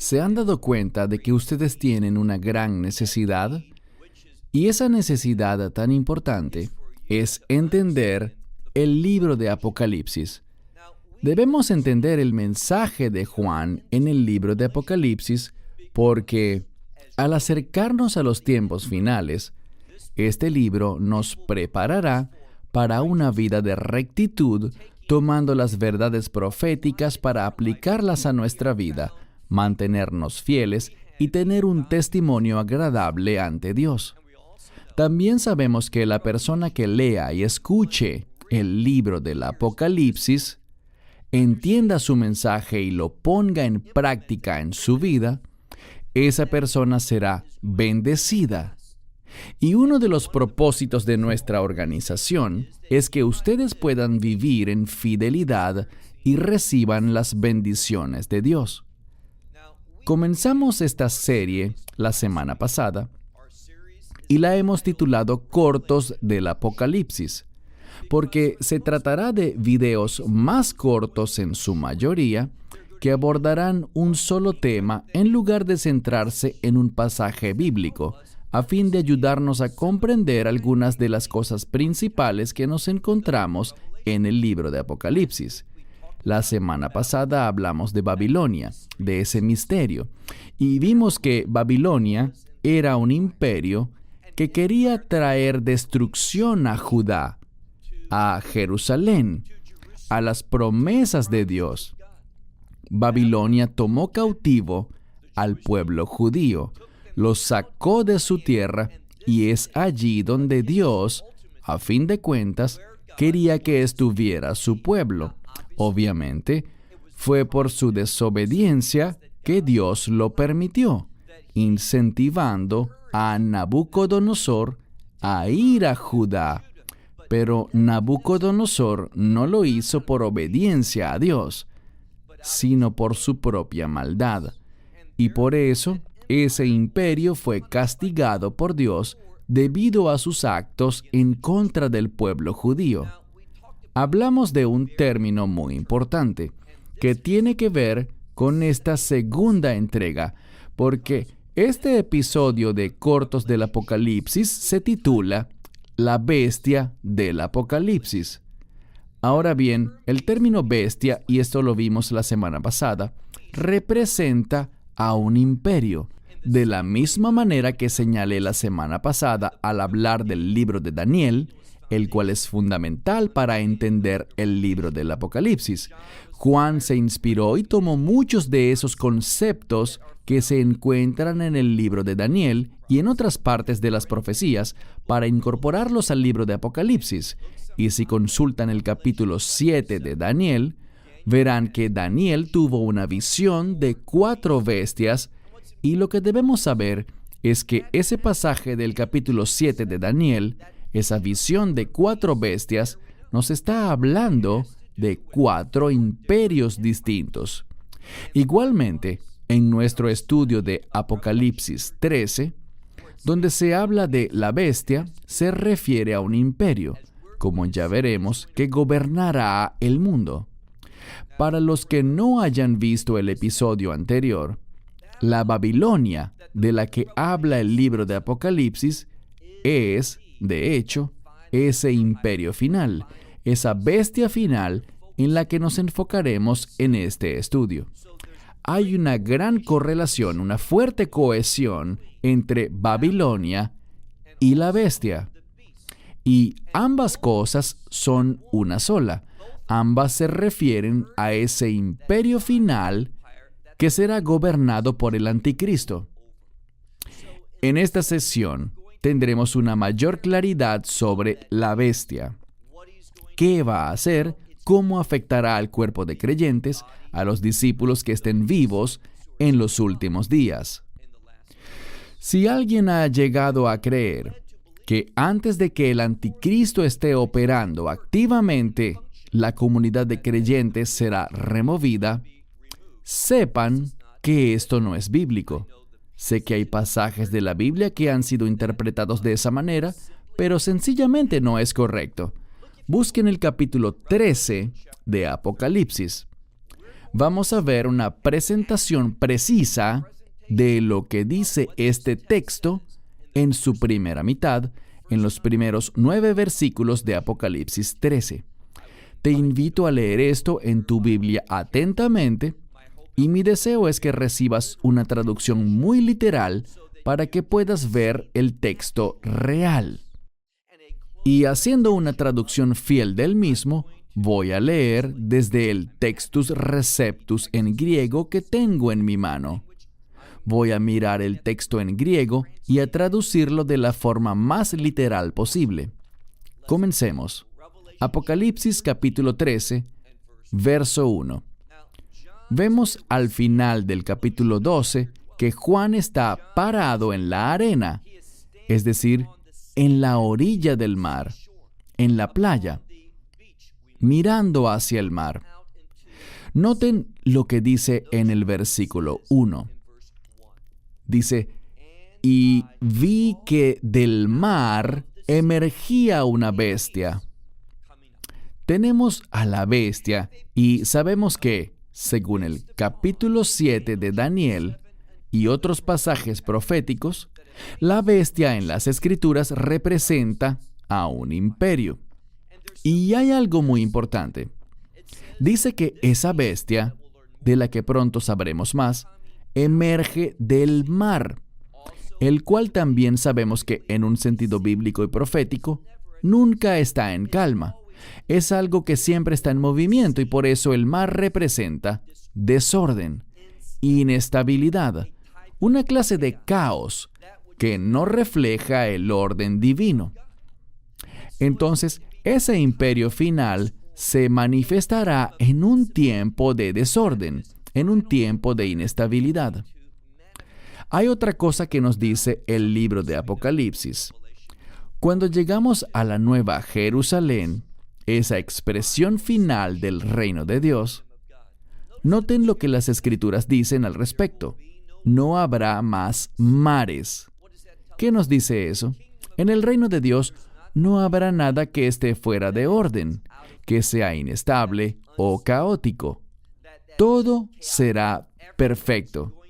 ¿Se han dado cuenta de que ustedes tienen una gran necesidad? Y esa necesidad tan importante es entender el libro de Apocalipsis. Debemos entender el mensaje de Juan en el libro de Apocalipsis porque, al acercarnos a los tiempos finales, este libro nos preparará para una vida de rectitud, tomando las verdades proféticas para aplicarlas a nuestra vida, mantenernos fieles y tener un testimonio agradable ante Dios. También sabemos que la persona que lea y escuche el libro del Apocalipsis, entienda su mensaje y lo ponga en práctica en su vida, esa persona será bendecida. Y uno de los propósitos de nuestra organización es que ustedes puedan vivir en fidelidad y reciban las bendiciones de Dios. Comenzamos esta serie la semana pasada y la hemos titulado Cortos del Apocalipsis, porque se tratará de videos más cortos en su mayoría que abordarán un solo tema en lugar de centrarse en un pasaje bíblico, a fin de ayudarnos a comprender algunas de las cosas principales que nos encontramos en el libro de Apocalipsis. La semana pasada hablamos de Babilonia, de ese misterio, y vimos que Babilonia era un imperio que quería traer destrucción a Judá, a Jerusalén, a las promesas de Dios. Babilonia tomó cautivo al pueblo judío, los sacó de su tierra y es allí donde Dios, a fin de cuentas, quería que estuviera su pueblo. Obviamente, fue por su desobediencia que Dios lo permitió, incentivando a Nabucodonosor a ir a Judá. Pero Nabucodonosor no lo hizo por obediencia a Dios, sino por su propia maldad. Y por eso, ese imperio fue castigado por Dios debido a sus actos en contra del pueblo judío. Hablamos de un término muy importante que tiene que ver con esta segunda entrega, porque este episodio de Cortos del Apocalipsis se titula La bestia del Apocalipsis. Ahora bien, el término bestia, y esto lo vimos la semana pasada, representa a un imperio, de la misma manera que señalé la semana pasada al hablar del libro de Daniel, el cual es fundamental para entender el libro del Apocalipsis. Juan se inspiró y tomó muchos de esos conceptos que se encuentran en el libro de Daniel y en otras partes de las profecías para incorporarlos al libro de Apocalipsis. Y si consultan el capítulo 7 de Daniel, verán que Daniel tuvo una visión de 4 bestias, y lo que debemos saber es que ese pasaje del capítulo 7 de Daniel, esa visión de 4 bestias, nos está hablando de 4 imperios distintos. Igualmente, en nuestro estudio de Apocalipsis 13, donde se habla de la bestia, se refiere a un imperio, como ya veremos, que gobernará el mundo. Para los que no hayan visto el episodio anterior, la Babilonia de la que habla el libro de Apocalipsis es, de hecho, ese imperio final, esa bestia final en la que nos enfocaremos en este estudio. Hay una gran correlación, una fuerte cohesión entre Babilonia y la bestia. Y ambas cosas son una sola. Ambas se refieren a ese imperio final que será gobernado por el anticristo. En esta sesión tendremos una mayor claridad sobre la bestia. ¿Qué va a hacer? ¿Cómo afectará al cuerpo de creyentes, a los discípulos que estén vivos en los últimos días? Si alguien ha llegado a creer que antes de que el anticristo esté operando activamente, la comunidad de creyentes será removida, sepan que esto no es bíblico. Sé que hay pasajes de la Biblia que han sido interpretados de esa manera, pero sencillamente no es correcto. Busquen el capítulo 13 de Apocalipsis. vamos a ver una presentación precisa de lo que dice este texto en su primera mitad, en los primeros 9 versículos de Apocalipsis 13. Te invito a leer esto en tu Biblia atentamente, y mi deseo es que recibas una traducción muy literal para que puedas ver el texto real. Y haciendo una traducción fiel del mismo, voy a leer desde el Textus Receptus en griego que tengo en mi mano. Voy a mirar el texto en griego y a traducirlo de la forma más literal posible. Comencemos. Apocalipsis capítulo 13, verso 1. Vemos al final del capítulo 12 que Juan está parado en la arena, es decir, en la orilla del mar, en la playa, mirando hacia el mar. Noten lo que dice en el versículo 1. Dice, y vi que del mar emergía una bestia. Tenemos a la bestia y sabemos que, según el capítulo 7 de Daniel y otros pasajes proféticos, la bestia en las Escrituras representa a un imperio. Y hay algo muy importante. Dice que esa bestia, de la que pronto sabremos más, emerge del mar, el cual también sabemos que, en un sentido bíblico y profético, nunca está en calma. Es algo que siempre está en movimiento, y por eso el mar representa desorden, inestabilidad, una clase de caos que no refleja el orden divino. Entonces, ese imperio final se manifestará en un tiempo de desorden, en un tiempo de inestabilidad. Hay otra cosa que nos dice el libro de Apocalipsis. Cuando llegamos a la Nueva Jerusalén, esa expresión final del reino de Dios, noten lo que las Escrituras dicen al respecto. No habrá más mares. ¿Qué nos dice eso? En el reino de Dios no habrá nada que esté fuera de orden, que sea inestable o caótico. Todo será perfecto.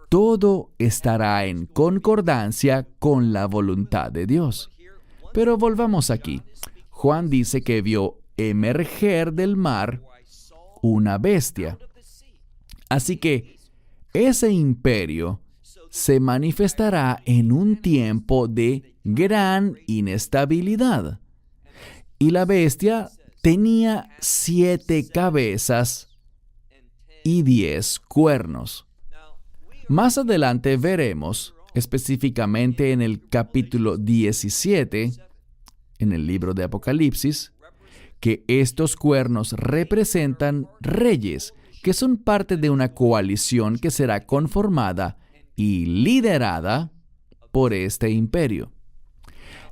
Todo estará en concordancia con la voluntad de Dios. Pero volvamos aquí. Juan dice que vio emerger del mar una bestia. Así que ese imperio se manifestará en un tiempo de gran inestabilidad. Y la bestia tenía 7 cabezas y 10 cuernos. Más adelante veremos, específicamente en el capítulo 17, en el libro de Apocalipsis, que estos cuernos representan reyes, que son parte de una coalición que será conformada y liderada por este imperio.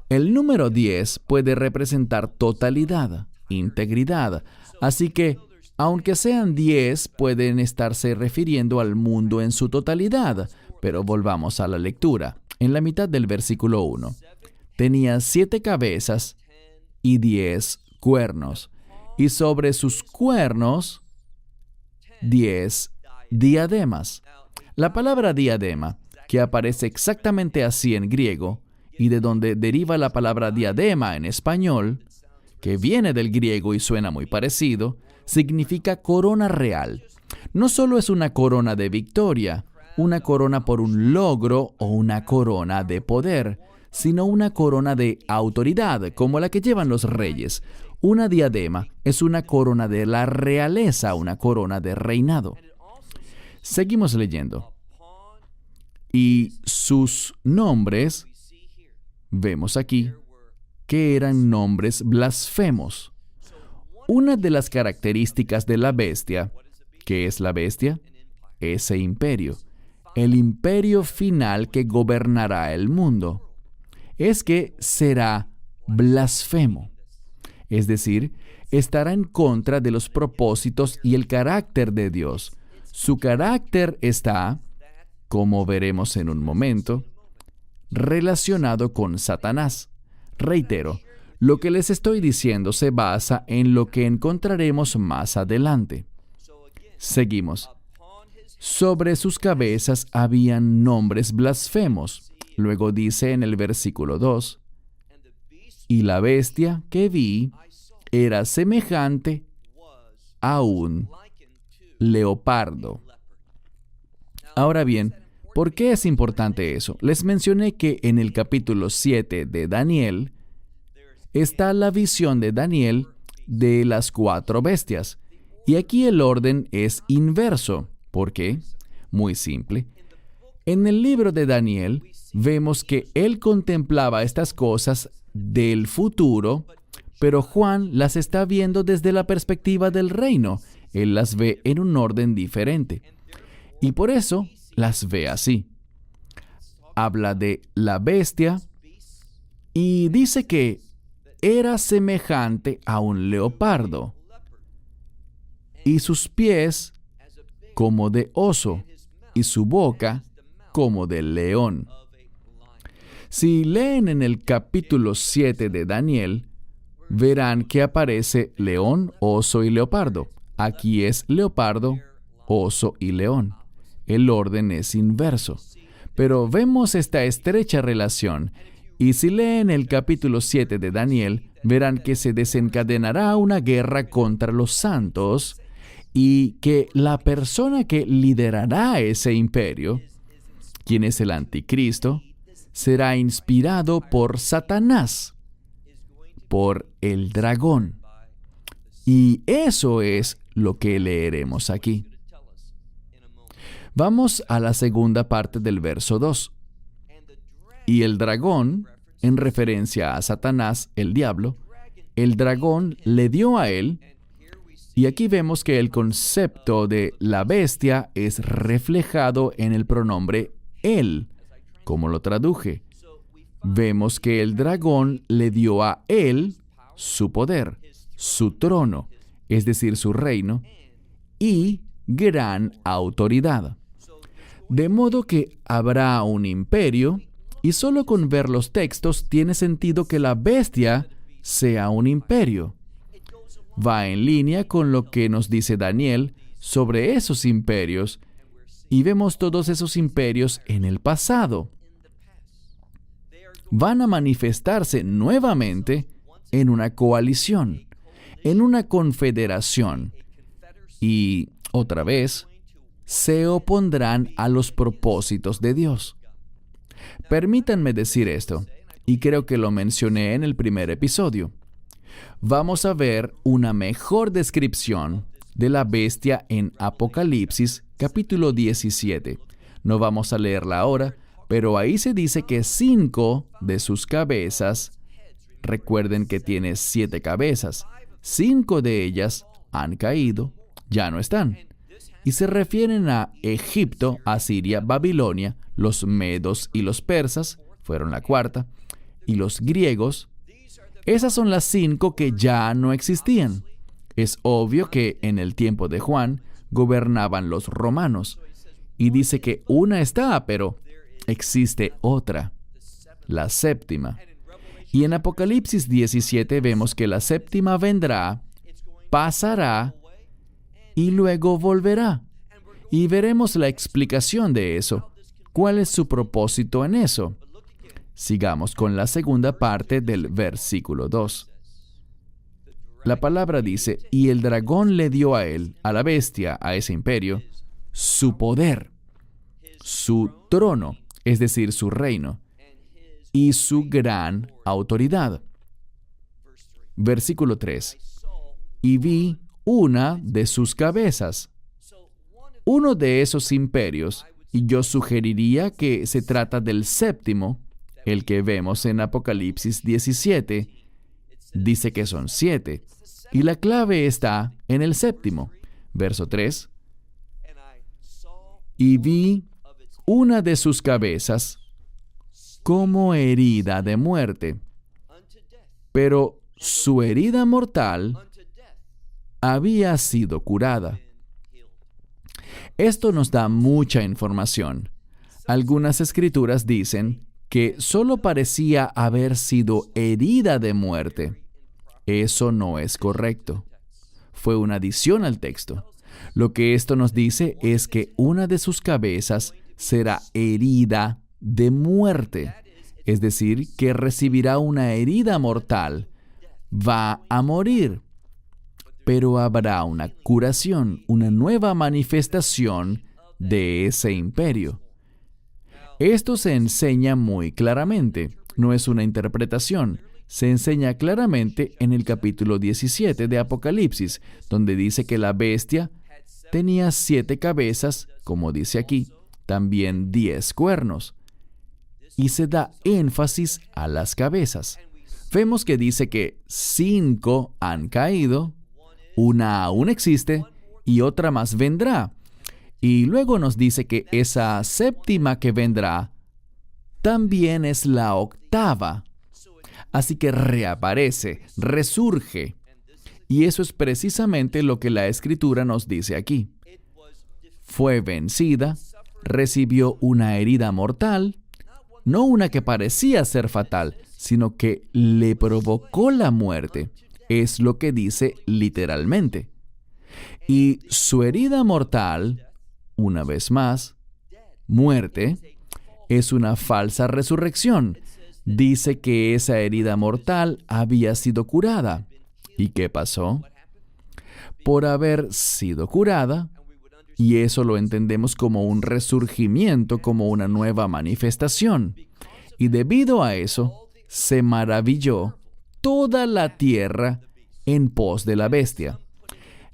El número 10 puede representar totalidad, integridad, así que, aunque sean 10, pueden estarse refiriendo al mundo en su totalidad. Pero volvamos a la lectura. En la mitad del versículo 1, tenía 7 cabezas y 10 cuernos, y sobre sus cuernos 10 diademas. La palabra diadema, que aparece exactamente así en griego, y de donde deriva la palabra diadema en español, que viene del griego y suena muy parecido, significa corona real. No solo es una corona de victoria, una corona por un logro o una corona de poder, sino una corona de autoridad, como la que llevan los reyes. Una diadema es una corona de la realeza, una corona de reinado. Seguimos leyendo. Y sus nombres, vemos aquí, que eran nombres blasfemos. Una de las características de la bestia, ¿qué es la bestia? Ese imperio, el imperio final que gobernará el mundo, es que será blasfemo. Es decir, estará en contra de los propósitos y el carácter de Dios. Su carácter está, como veremos en un momento, relacionado con Satanás. Reitero, lo que les estoy diciendo se basa en lo que encontraremos más adelante. Seguimos. Sobre sus cabezas habían nombres blasfemos. Luego dice en el versículo 2, y la bestia que vi era semejante a un leopardo. Ahora bien, ¿por qué es importante eso? Les mencioné que en el capítulo 7 de Daniel está la visión de Daniel de las 4 bestias. Y aquí el orden es inverso. ¿Por qué? Muy simple. En el libro de Daniel vemos que él contemplaba estas cosas del futuro, pero Juan las está viendo desde la perspectiva del reino. Él las ve en un orden diferente. Y por eso las ve así. Habla de la bestia y dice que era semejante a un leopardo y sus pies como de oso y su boca como de león. Si leen en el capítulo 7 de Daniel, verán que aparece león, oso y leopardo. Aquí es leopardo, oso y león. El orden es inverso. Pero vemos esta estrecha relación. Y si leen el capítulo 7 de Daniel, verán que se desencadenará una guerra contra los santos y que la persona que liderará ese imperio, quien es el anticristo, será inspirado por Satanás, por el dragón. Y eso es lo que leeremos aquí. Vamos a la segunda parte del verso 2. Y el dragón, en referencia a Satanás, el diablo, el dragón le dio a él, y aquí vemos que el concepto de la bestia es reflejado en el pronombre él, como lo traduje. Vemos que el dragón le dio a él su poder, su trono, es decir, su reino, y gran autoridad. De modo que habrá un imperio, y solo con ver los textos tiene sentido que la bestia sea un imperio. Va en línea con lo que nos dice Daniel sobre esos imperios, y vemos todos esos imperios en el pasado. Van a manifestarse nuevamente en una coalición, en una confederación, y otra vez se opondrán a los propósitos de Dios. Permítanme decir esto, y creo que lo mencioné en el primer episodio. Vamos a ver una mejor descripción de la bestia en Apocalipsis capítulo 17. No vamos a leerla ahora, pero ahí se dice que 5 de sus cabezas, recuerden que tiene 7 cabezas, 5 de ellas han caído, ya no están. Y se refieren a Egipto, Asiria, Babilonia, los medos y los persas, fueron la cuarta, y los griegos. Esas son las 5 que ya no existían. Es obvio que en el tiempo de Juan gobernaban los romanos. Y dice que una está, pero existe otra, la séptima. Y en Apocalipsis 17 vemos que la séptima vendrá, pasará y luego volverá. Y veremos la explicación de eso. ¿Cuál es su propósito en eso? Sigamos con la segunda parte del versículo 2. La palabra dice, y el dragón le dio a él, a la bestia, a ese imperio, su poder, su trono, es decir, su reino, y su gran autoridad. Versículo 3. Y vi una de sus cabezas. Uno de esos imperios, y yo sugeriría que se trata del séptimo, el que vemos en Apocalipsis 17, dice que son 7, y la clave está en el séptimo. Verso 3. Y vi una de sus cabezas como herida de muerte, pero su herida mortal había sido curada. Esto nos da mucha información. Algunas escrituras dicen que solo parecía haber sido herida de muerte. Eso no es correcto. Fue una adición al texto. Lo que esto nos dice es que una de sus cabezas será herida de muerte, es decir, que recibirá una herida mortal. Va a morir, pero habrá una curación, una nueva manifestación de ese imperio. Esto se enseña muy claramente, no es una interpretación. Se enseña claramente en el capítulo 17 de Apocalipsis, donde dice que la bestia tenía 7 cabezas, como dice aquí, también 10 cuernos. Y se da énfasis a las cabezas. Vemos que dice que 5 han caído, una aún existe y otra más vendrá. Y luego nos dice que esa séptima que vendrá también es la octava. Así que reaparece, resurge. Y eso es precisamente lo que la Escritura nos dice aquí. Fue vencida, recibió una herida mortal, no una que parecía ser fatal, sino que le provocó la muerte. Es lo que dice literalmente. Y su herida mortal, una vez más, muerte, es una falsa resurrección. Dice que esa herida mortal había sido curada. ¿Y qué pasó? Por haber sido curada, y eso lo entendemos como un resurgimiento, como una nueva manifestación. Y debido a eso, se maravilló toda la tierra en pos de la bestia.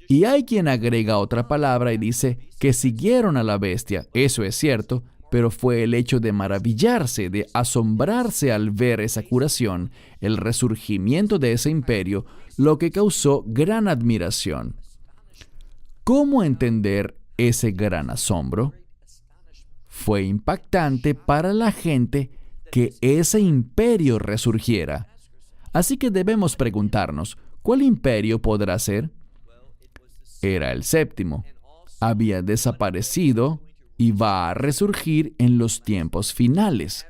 Y hay quien agrega otra palabra y dice que siguieron a la bestia. Eso es cierto, pero fue el hecho de maravillarse, de asombrarse al ver esa curación, el resurgimiento de ese imperio, lo que causó gran admiración. ¿Cómo entender ese gran asombro? Fue impactante para la gente que ese imperio resurgiera. Así que debemos preguntarnos, ¿cuál imperio podrá ser? Era el séptimo. Había desaparecido y va a resurgir en los tiempos finales.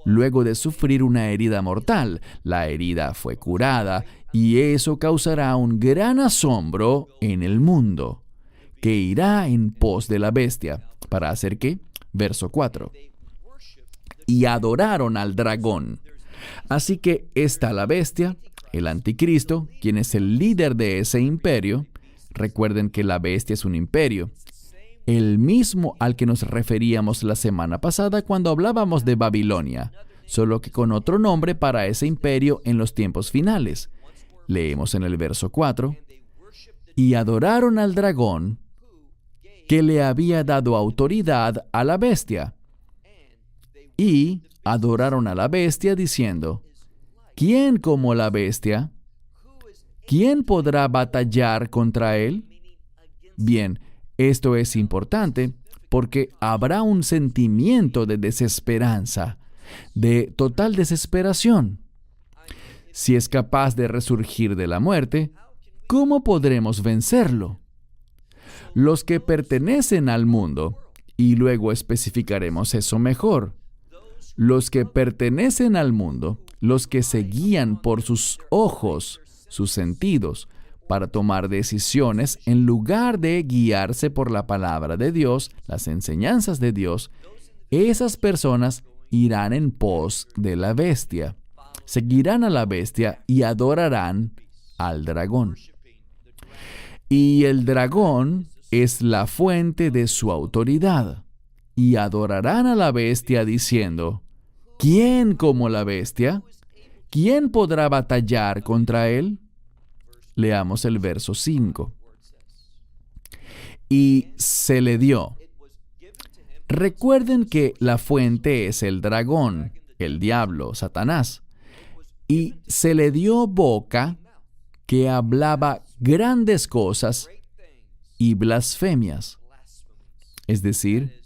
Luego de sufrir una herida mortal, la herida fue curada y eso causará un gran asombro en el mundo, que irá en pos de la bestia. ¿Para hacer qué? Verso 4. Y adoraron al dragón. Así que está la bestia, el anticristo, quien es el líder de ese imperio. Recuerden que la bestia es un imperio, el mismo al que nos referíamos la semana pasada cuando hablábamos de Babilonia, solo que con otro nombre para ese imperio en los tiempos finales. Leemos en el verso 4, y adoraron al dragón que le había dado autoridad a la bestia. Y adoraron a la bestia diciendo, ¿quién como la bestia? ¿Quién podrá batallar contra él? Bien, esto es importante porque habrá un sentimiento de desesperanza, de total desesperación. Si es capaz de resurgir de la muerte, ¿cómo podremos vencerlo? Los que pertenecen al mundo, y luego especificaremos eso mejor, los que pertenecen al mundo, los que se guían por sus ojos, sus sentidos, para tomar decisiones en lugar de guiarse por la palabra de Dios, las enseñanzas de Dios, esas personas irán en pos de la bestia. Seguirán a la bestia y adorarán al dragón. Y el dragón es la fuente de su autoridad. Y adorarán a la bestia diciendo, ¿quién como la bestia? ¿Quién podrá batallar contra él? Leamos el verso 5. Y se le dio. Recuerden que la fuente es el dragón, el diablo, Satanás. Y se le dio boca que hablaba grandes cosas y blasfemias. Es decir,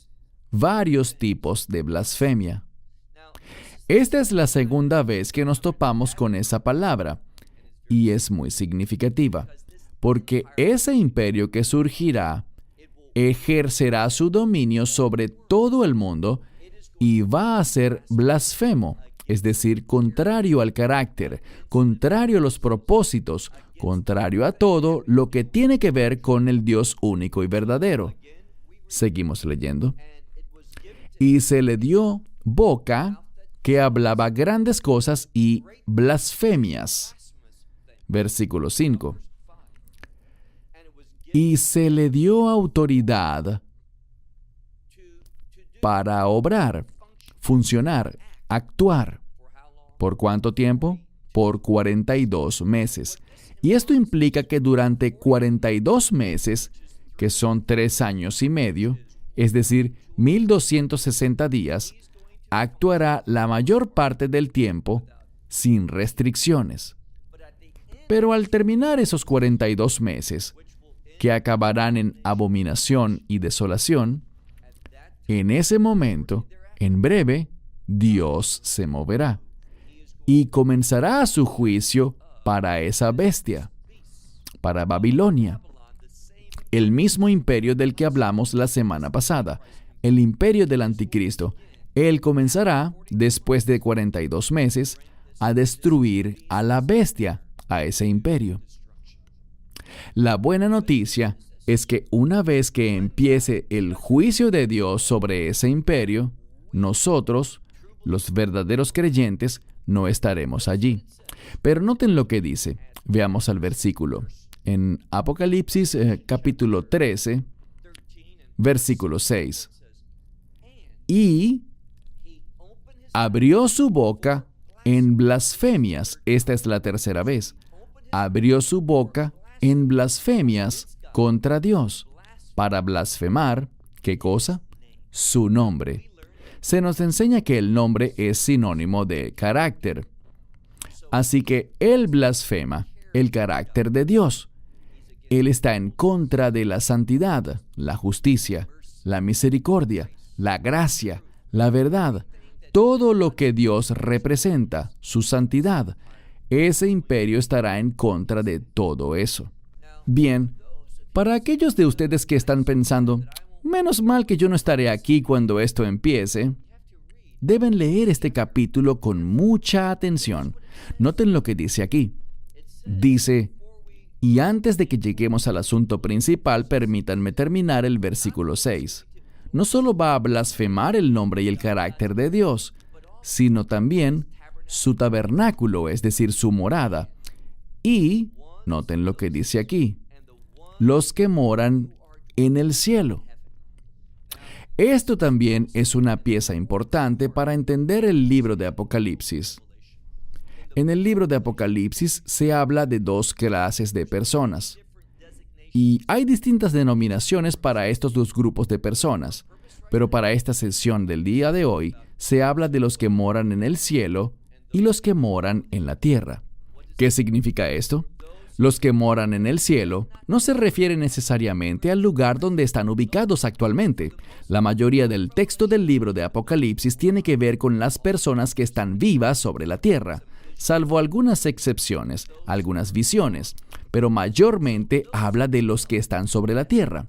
varios tipos de blasfemia. Esta es la segunda vez que nos topamos con esa palabra. Y es muy significativa, porque ese imperio que surgirá ejercerá su dominio sobre todo el mundo y va a ser blasfemo, es decir, contrario al carácter, contrario a los propósitos, contrario a todo lo que tiene que ver con el Dios único y verdadero. Seguimos leyendo. Y se le dio boca que hablaba grandes cosas y blasfemias. Versículo 5. Y se le dio autoridad para obrar, funcionar, actuar. ¿Por cuánto tiempo? Por 42 meses. Y esto implica que durante 42 meses, que son 3 años y medio, es decir, 1260 días, actuará la mayor parte del tiempo sin restricciones. Pero al terminar esos 42 meses, que acabarán en abominación y desolación, en ese momento, en breve, Dios se moverá y comenzará su juicio para esa bestia, para Babilonia, el mismo imperio del que hablamos la semana pasada, el imperio del anticristo. Él comenzará, después de 42 meses, a destruir a la bestia, a ese imperio. La buena noticia es que una vez que empiece el juicio de Dios sobre ese imperio, nosotros, los verdaderos creyentes, no estaremos allí. Pero noten lo que dice. Veamos al versículo. En Apocalipsis capítulo 13, versículo 6. Y abrió su boca en blasfemias. Esta es la tercera vez. Abrió su boca en blasfemias contra Dios, para blasfemar, ¿qué cosa? Su nombre. Se nos enseña que el nombre es sinónimo de carácter. Así que él blasfema el carácter de Dios. Él está en contra de la santidad, la justicia, la misericordia, la gracia, la verdad, todo lo que Dios representa, su santidad. Ese imperio estará en contra de todo eso. Bien, para aquellos de ustedes que están pensando, menos mal que yo no estaré aquí cuando esto empiece, deben leer este capítulo con mucha atención. Noten lo que dice aquí. Dice, y antes de que lleguemos al asunto principal, permítanme terminar el versículo 6. No solo va a blasfemar el nombre y el carácter de Dios, sino también su tabernáculo, es decir, su morada. Y, noten lo que dice aquí, los que moran en el cielo. Esto también es una pieza importante para entender el libro de Apocalipsis. En el libro de Apocalipsis se habla de dos clases de personas. Y hay distintas denominaciones para estos dos grupos de personas. Pero para esta sesión del día de hoy, se habla de los que moran en el cielo y los que moran en la tierra. ¿Qué significa esto? Los que moran en el cielo no se refieren necesariamente al lugar donde están ubicados actualmente. La mayoría del texto del libro de Apocalipsis tiene que ver con las personas que están vivas sobre la tierra, salvo algunas excepciones, algunas visiones, pero mayormente habla de los que están sobre la tierra.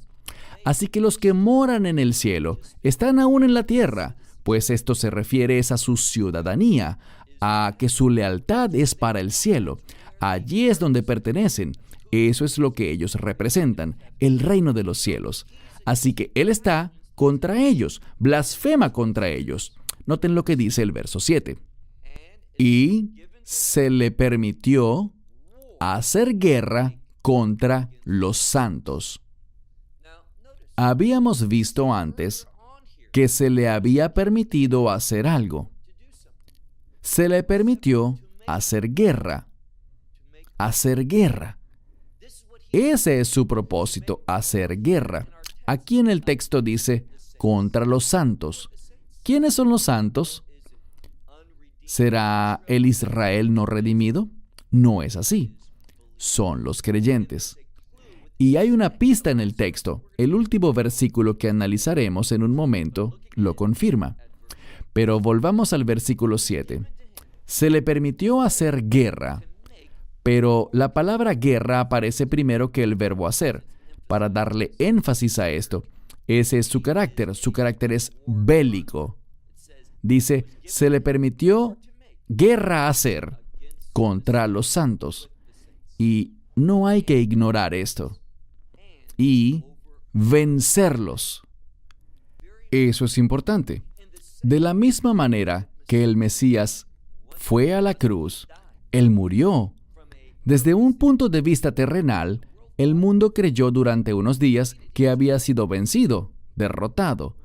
Así que los que moran en el cielo están aún en la tierra, pues esto se refiere a su ciudadanía, a que su lealtad es para el cielo. Allí es donde pertenecen. Eso es lo que ellos representan, el reino de los cielos. Así que Él está contra ellos, blasfema contra ellos. Noten lo que dice el verso 7. Y se le permitió hacer guerra contra los santos. Habíamos visto antes que se le había permitido hacer algo. Se le permitió hacer guerra. Hacer guerra. Ese es su propósito, hacer guerra. Aquí en el texto dice, contra los santos. ¿Quiénes son los santos? ¿Será el Israel no redimido? No es así. Son los creyentes. Y hay una pista en el texto. El último versículo que analizaremos en un momento lo confirma. Pero volvamos al versículo 7. Se le permitió hacer guerra. Pero la palabra guerra aparece primero que el verbo hacer, para darle énfasis a esto. Ese es su carácter es bélico. Dice, se le permitió guerra hacer contra los santos. Y no hay que ignorar esto. Y vencerlos. Eso es importante. De la misma manera que el Mesías fue a la cruz, Él murió. Desde un punto de vista terrenal, el mundo creyó durante unos días que había sido vencido, derrotado.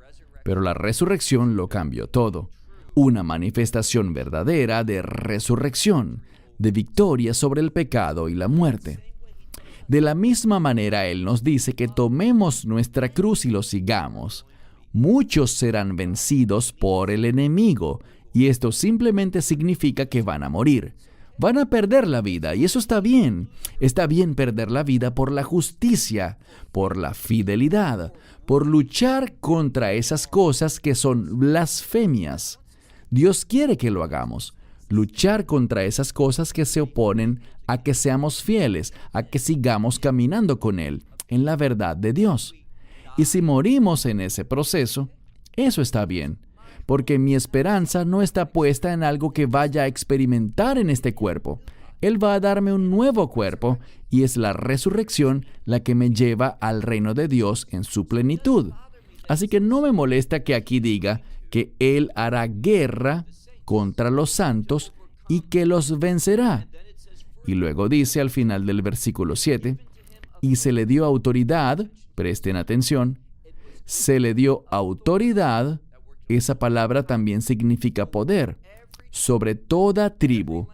Pero la resurrección lo cambió todo. Una manifestación verdadera de resurrección, de victoria sobre el pecado y la muerte. De la misma manera, Él nos dice que tomemos nuestra cruz y lo sigamos. Muchos serán vencidos por el enemigo, y esto simplemente significa que van a morir. Van a perder la vida, y eso está bien. Está bien perder la vida por la justicia, por la fidelidad, por luchar contra esas cosas que son blasfemias. Dios quiere que lo hagamos. Luchar contra esas cosas que se oponen a que seamos fieles, a que sigamos caminando con Él, en la verdad de Dios. Y si morimos en ese proceso, eso está bien, porque mi esperanza no está puesta en algo que vaya a experimentar en este cuerpo. Él va a darme un nuevo cuerpo, y es la resurrección la que me lleva al reino de Dios en su plenitud. Así que no me molesta que aquí diga que Él hará guerra contra los santos y que los vencerá. Y luego dice al final del versículo 7, y se le dio autoridad, presten atención, se le dio autoridad, esa palabra también significa poder, sobre toda tribu,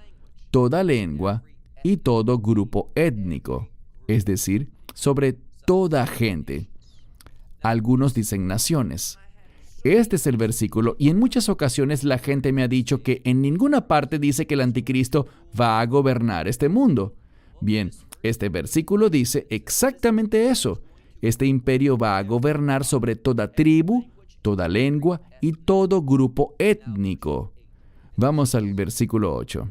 toda lengua y todo grupo étnico, es decir, sobre toda gente. Algunos dicen naciones. Este es el versículo, y en muchas ocasiones la gente me ha dicho que en ninguna parte dice que el anticristo va a gobernar este mundo. Bien, este versículo dice exactamente eso. Este imperio va a gobernar sobre toda tribu, toda lengua y todo grupo étnico. Vamos al versículo 8.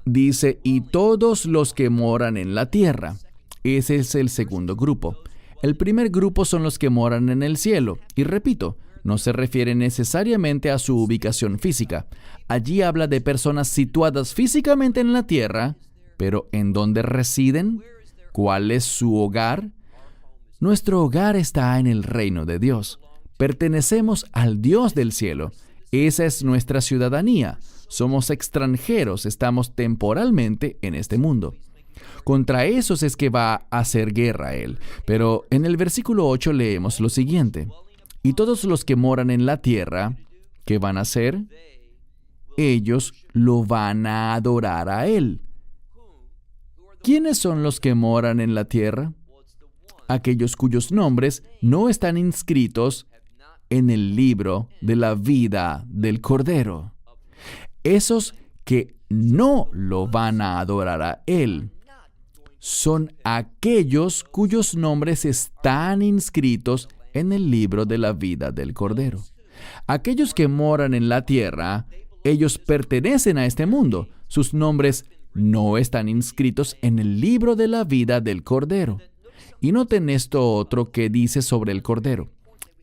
Dice, y todos los que moran en la tierra. Ese es el segundo grupo. El primer grupo son los que moran en el cielo. Y repito, no se refiere necesariamente a su ubicación física. Allí habla de personas situadas físicamente en la tierra, pero ¿en dónde residen? ¿Cuál es su hogar? Nuestro hogar está en el reino de Dios. Pertenecemos al Dios del cielo. Esa es nuestra ciudadanía. Somos extranjeros, estamos temporalmente en este mundo. Contra esos es que va a hacer guerra Él. Pero en el versículo 8 leemos lo siguiente. Y todos los que moran en la tierra, ¿qué van a hacer? Ellos lo van a adorar a Él. ¿Quiénes son los que moran en la tierra? Aquellos cuyos nombres no están inscritos en el libro de la vida del Cordero. Esos que no lo van a adorar a Él son aquellos cuyos nombres están inscritos en el libro de la vida del Cordero. Aquellos que moran en la tierra, ellos pertenecen a este mundo. Sus nombres no están inscritos en el libro de la vida del Cordero. Y noten esto otro que dice sobre el Cordero.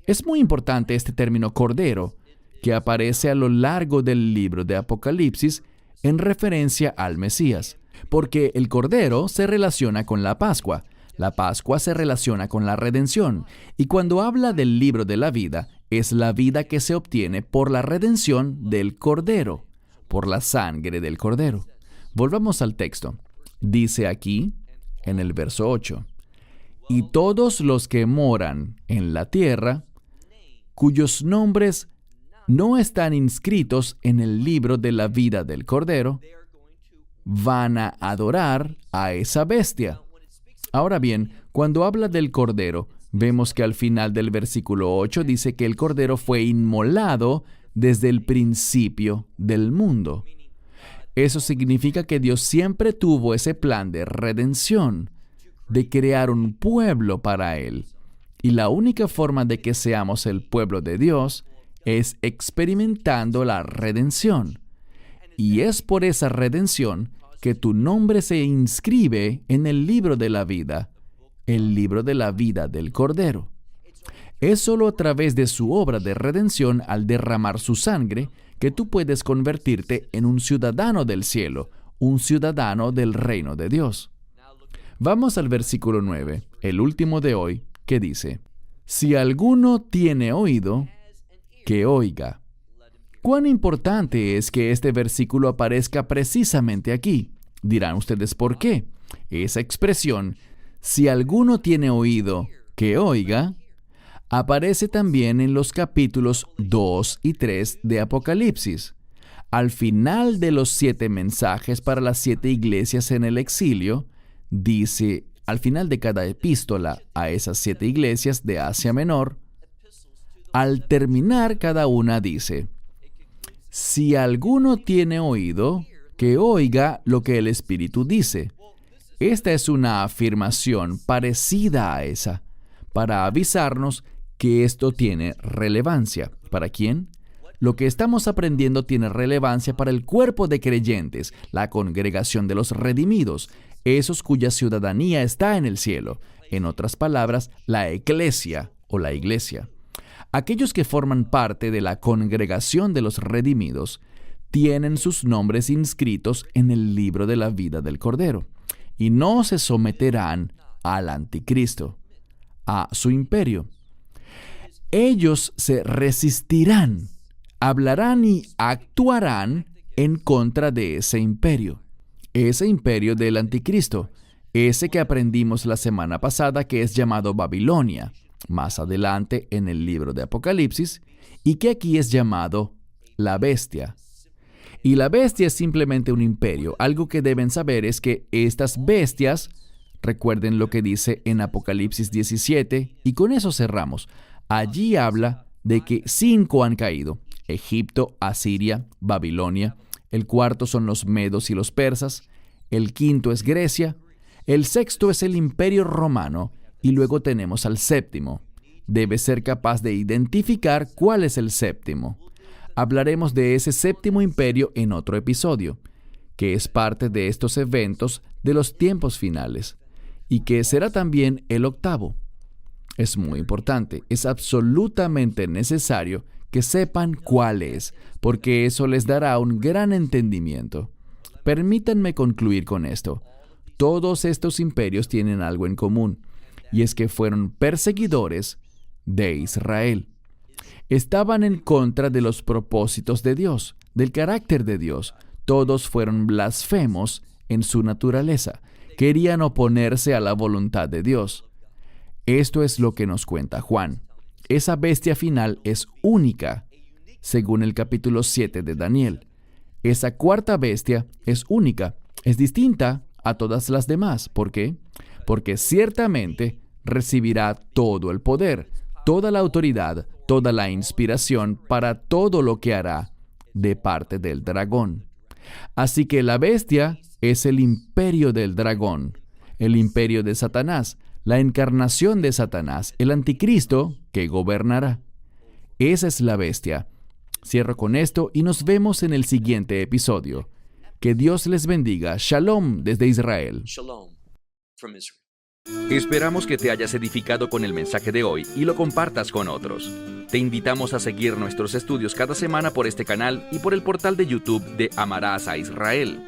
Es muy importante este término Cordero, que aparece a lo largo del libro de Apocalipsis en referencia al Mesías, porque el Cordero se relaciona con la Pascua. La Pascua se relaciona con la redención, y cuando habla del libro de la vida, es la vida que se obtiene por la redención del Cordero, por la sangre del Cordero. Volvamos al texto. Dice aquí, en el verso 8, y todos los que moran en la tierra, cuyos nombres no están inscritos en el libro de la vida del Cordero, van a adorar a esa bestia. Ahora bien, cuando habla del Cordero, vemos que al final del versículo 8 dice que el Cordero fue inmolado desde el principio del mundo. Eso significa que Dios siempre tuvo ese plan de redención, de crear un pueblo para Él. Y la única forma de que seamos el pueblo de Dios es experimentando la redención. Y es por esa redención que tu nombre se inscribe en el libro de la vida, el libro de la vida del Cordero. Es solo a través de su obra de redención al derramar su sangre que tú puedes convertirte en un ciudadano del cielo, un ciudadano del reino de Dios. Vamos al versículo 9, el último de hoy, que dice: si alguno tiene oído, que oiga. ¿Cuán importante es que este versículo aparezca precisamente aquí? Dirán ustedes, ¿por qué? Esa expresión, si alguno tiene oído, que oiga, aparece también en los capítulos 2 y 3 de Apocalipsis. Al final de los 7 mensajes para las 7 iglesias en el exilio, dice, al final de cada epístola a esas 7 iglesias de Asia Menor, al terminar cada una dice: si alguno tiene oído, que oiga lo que el Espíritu dice. Esta es una afirmación parecida a esa, para avisarnos que esto tiene relevancia. ¿Para quién? Lo que estamos aprendiendo tiene relevancia para el cuerpo de creyentes, la congregación de los redimidos, esos cuya ciudadanía está en el cielo. En otras palabras, la eclesia o la iglesia. Aquellos que forman parte de la congregación de los redimidos tienen sus nombres inscritos en el libro de la vida del Cordero y no se someterán al anticristo, a su imperio. Ellos se resistirán, hablarán y actuarán en contra de ese imperio del anticristo, ese que aprendimos la semana pasada que es llamado Babilonia, más adelante en el libro de Apocalipsis, y que aquí es llamado la bestia. Y la bestia es simplemente un imperio. Algo que deben saber es que estas bestias, recuerden lo que dice en Apocalipsis 17, y con eso cerramos. Allí habla de que 5 han caído: Egipto, Asiria, Babilonia. El cuarto son los medos y los persas. El quinto es Grecia. El sexto es el imperio romano. Y luego tenemos al séptimo. Debes ser capaz de identificar cuál es el séptimo. Hablaremos de ese séptimo imperio en otro episodio, que es parte de estos eventos de los tiempos finales, y que será también el octavo. Es muy importante, es absolutamente necesario que sepan cuál es, porque eso les dará un gran entendimiento. Permítanme concluir con esto. Todos estos imperios tienen algo en común, y es que fueron perseguidores de Israel. Estaban en contra de los propósitos de Dios, del carácter de Dios. Todos fueron blasfemos en su naturaleza. Querían oponerse a la voluntad de Dios. Esto es lo que nos cuenta Juan. Esa bestia final es única, según el capítulo 7 de Daniel. Esa cuarta bestia es única, es distinta a todas las demás. ¿Por qué? Porque ciertamente recibirá todo el poder, toda la autoridad, toda la inspiración para todo lo que hará de parte del dragón. Así que la bestia es el imperio del dragón, el imperio de Satanás, la encarnación de Satanás, el anticristo que gobernará. Esa es la bestia. Cierro con esto y nos vemos en el siguiente episodio. Que Dios les bendiga. Shalom desde Israel. Shalom from Israel. Esperamos que te hayas edificado con el mensaje de hoy y lo compartas con otros. Te invitamos a seguir nuestros estudios cada semana por este canal y por el portal de YouTube de Amarás a Israel.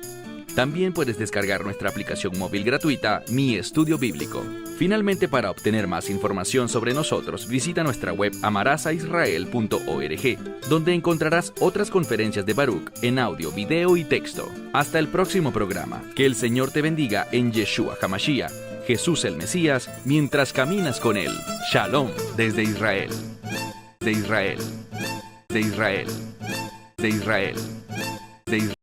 También puedes descargar nuestra aplicación móvil gratuita, Mi Estudio Bíblico. Finalmente, para obtener más información sobre nosotros, visita nuestra web amarasaisrael.org, donde encontrarás otras conferencias de Baruch en audio, video y texto. Hasta el próximo programa. Que el Señor te bendiga en Yeshua HaMashiach, Jesús el Mesías, mientras caminas con Él. Shalom desde Israel. De Israel. De Israel. De Israel. De Israel.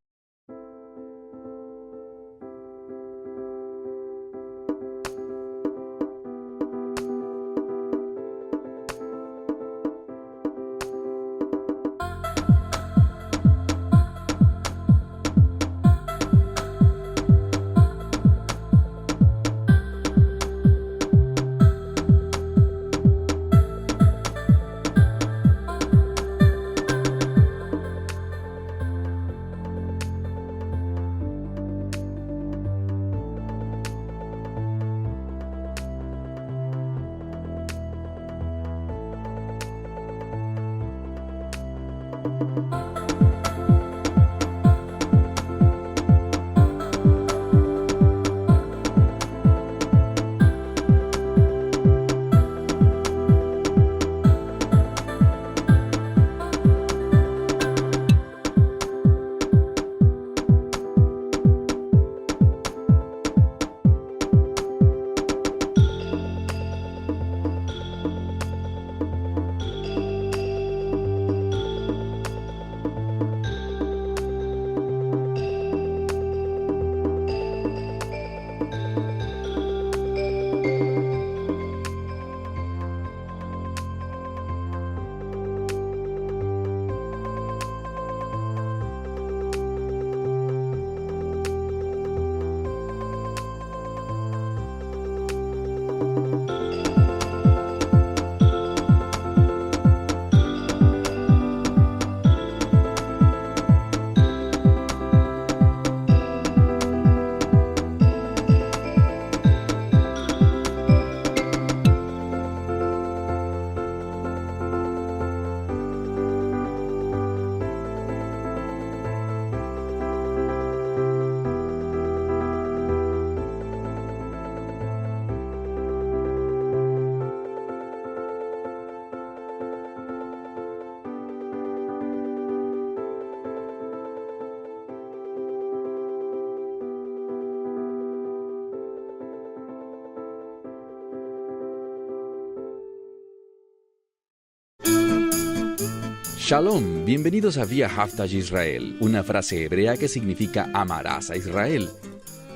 Shalom, bienvenidos a Via Haftaj Israel, una frase hebrea que significa amarás a Israel.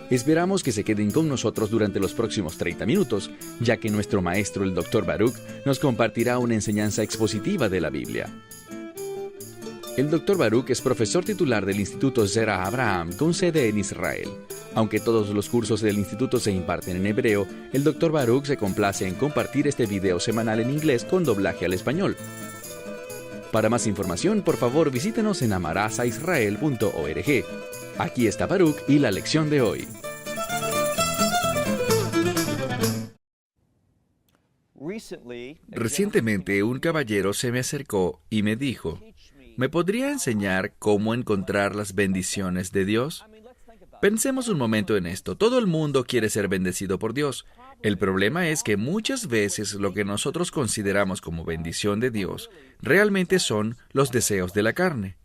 Esperamos que se queden con nosotros durante los próximos 30 minutos, ya que nuestro maestro, el Dr. Baruch, nos compartirá una enseñanza expositiva de la Biblia. El Dr. Baruch es profesor titular del Instituto Zera Abraham, con sede en Israel. Aunque todos los cursos del instituto se imparten en hebreo, el Dr. Baruch se complace en compartir este video semanal en inglés con doblaje al español. Para más información, por favor, visítenos en amarazaisrael.org. Aquí está Baruch y la lección de hoy. Recientemente, un caballero se me acercó y me dijo, ¿me podría enseñar cómo encontrar las bendiciones de Dios? Pensemos un momento en esto. Todo el mundo quiere ser bendecido por Dios. El problema es que muchas veces lo que nosotros consideramos como bendición de Dios realmente son los deseos de la carne.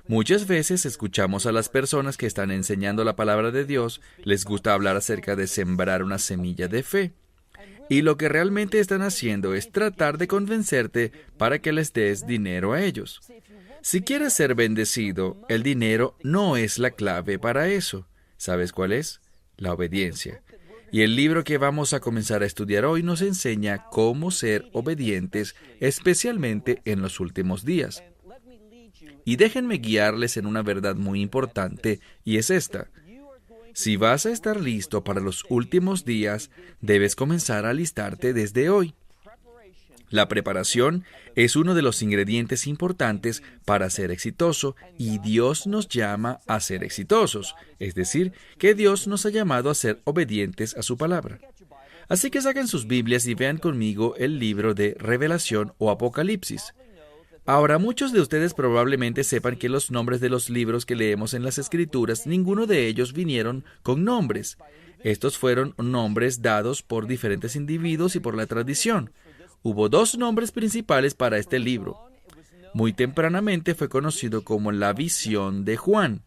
Muchas veces escuchamos a las personas que están enseñando la palabra de Dios, les gusta hablar acerca de sembrar una semilla de fe. Y lo que realmente están haciendo es tratar de convencerte para que les des dinero a ellos. Si quieres ser bendecido, el dinero no es la clave para eso. ¿Sabes cuál es? La obediencia. Y el libro que vamos a comenzar a estudiar hoy nos enseña cómo ser obedientes, especialmente en los últimos días. Y déjenme guiarles en una verdad muy importante, y es esta. Si vas a estar listo para los últimos días, debes comenzar a alistarte desde hoy. La preparación es uno de los ingredientes importantes para ser exitoso, y Dios nos llama a ser exitosos, es decir, que Dios nos ha llamado a ser obedientes a su palabra. Así que saquen sus Biblias y vean conmigo el libro de Revelación o Apocalipsis. Ahora, muchos de ustedes probablemente sepan que los nombres de los libros que leemos en las Escrituras, ninguno de ellos vinieron con nombres. Estos fueron nombres dados por diferentes individuos y por la tradición. Hubo dos nombres principales para este libro. Muy tempranamente fue conocido como la visión de Juan.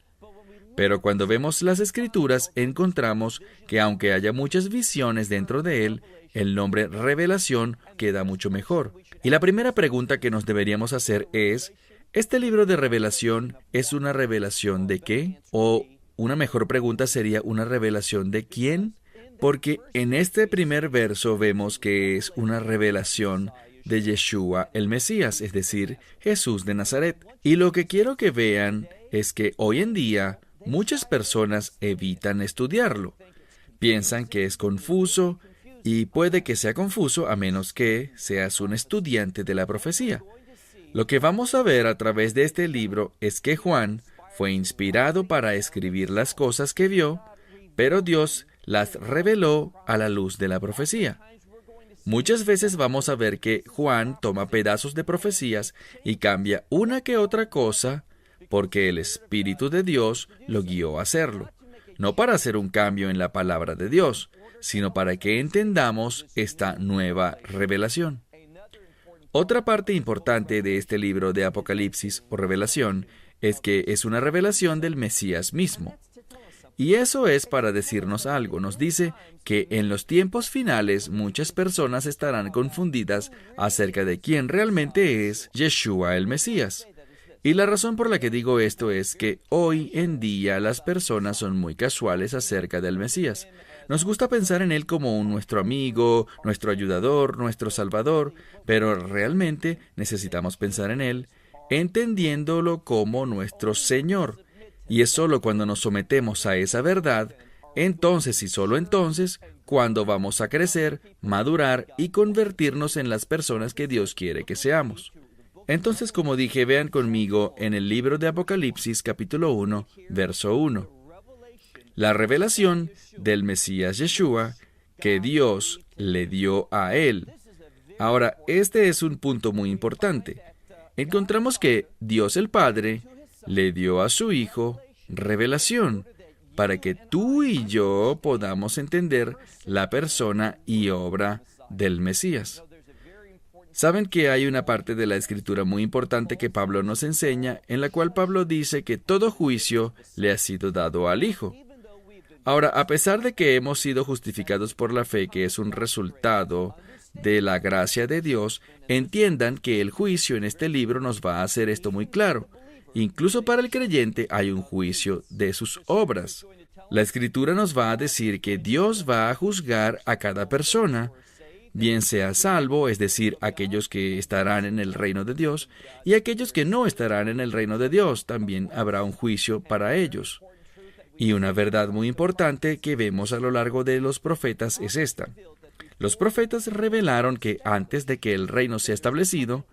Pero cuando vemos las Escrituras, encontramos que aunque haya muchas visiones dentro de él, el nombre Revelación queda mucho mejor. Y la primera pregunta que nos deberíamos hacer es, ¿este libro de Revelación es una revelación de qué? O una mejor pregunta sería, ¿una revelación de quién? Porque en este primer verso vemos que es una revelación de Yeshua el Mesías, es decir, Jesús de Nazaret. Y lo que quiero que vean es que hoy en día muchas personas evitan estudiarlo. Piensan que es confuso, y puede que sea confuso a menos que seas un estudiante de la profecía. Lo que vamos a ver a través de este libro es que Juan fue inspirado para escribir las cosas que vio, pero Dios las reveló a la luz de la profecía. Muchas veces vamos a ver que Juan toma pedazos de profecías y cambia una que otra cosa porque el Espíritu de Dios lo guió a hacerlo. No para hacer un cambio en la palabra de Dios, sino para que entendamos esta nueva revelación. Otra parte importante de este libro de Apocalipsis o Revelación es que es una revelación del Mesías mismo. Y eso es para decirnos algo. Nos dice que en los tiempos finales muchas personas estarán confundidas acerca de quién realmente es Yeshua el Mesías. Y la razón por la que digo esto es que hoy en día las personas son muy casuales acerca del Mesías. Nos gusta pensar en Él como nuestro amigo, nuestro ayudador, nuestro salvador, pero realmente necesitamos pensar en Él entendiéndolo como nuestro Señor. Y es solo cuando nos sometemos a esa verdad, entonces y solo entonces, cuando vamos a crecer, madurar y convertirnos en las personas que Dios quiere que seamos. Entonces, como dije, vean conmigo en el libro de Apocalipsis, capítulo 1, verso 1. La revelación del Mesías Yeshua que Dios le dio a él. Ahora, este es un punto muy importante. Encontramos que Dios el Padre le dio a su Hijo revelación para que tú y yo podamos entender la persona y obra del Mesías. Saben que hay una parte de la Escritura muy importante que Pablo nos enseña, en la cual Pablo dice que todo juicio le ha sido dado al Hijo. Ahora, a pesar de que hemos sido justificados por la fe, que es un resultado de la gracia de Dios, entiendan que el juicio en este libro nos va a hacer esto muy claro. Incluso para el creyente hay un juicio de sus obras. La Escritura nos va a decir que Dios va a juzgar a cada persona, bien sea salvo, es decir, aquellos que estarán en el reino de Dios, y aquellos que no estarán en el reino de Dios, también habrá un juicio para ellos. Y una verdad muy importante que vemos a lo largo de los profetas es esta. Los profetas revelaron que antes de que el reino sea establecido,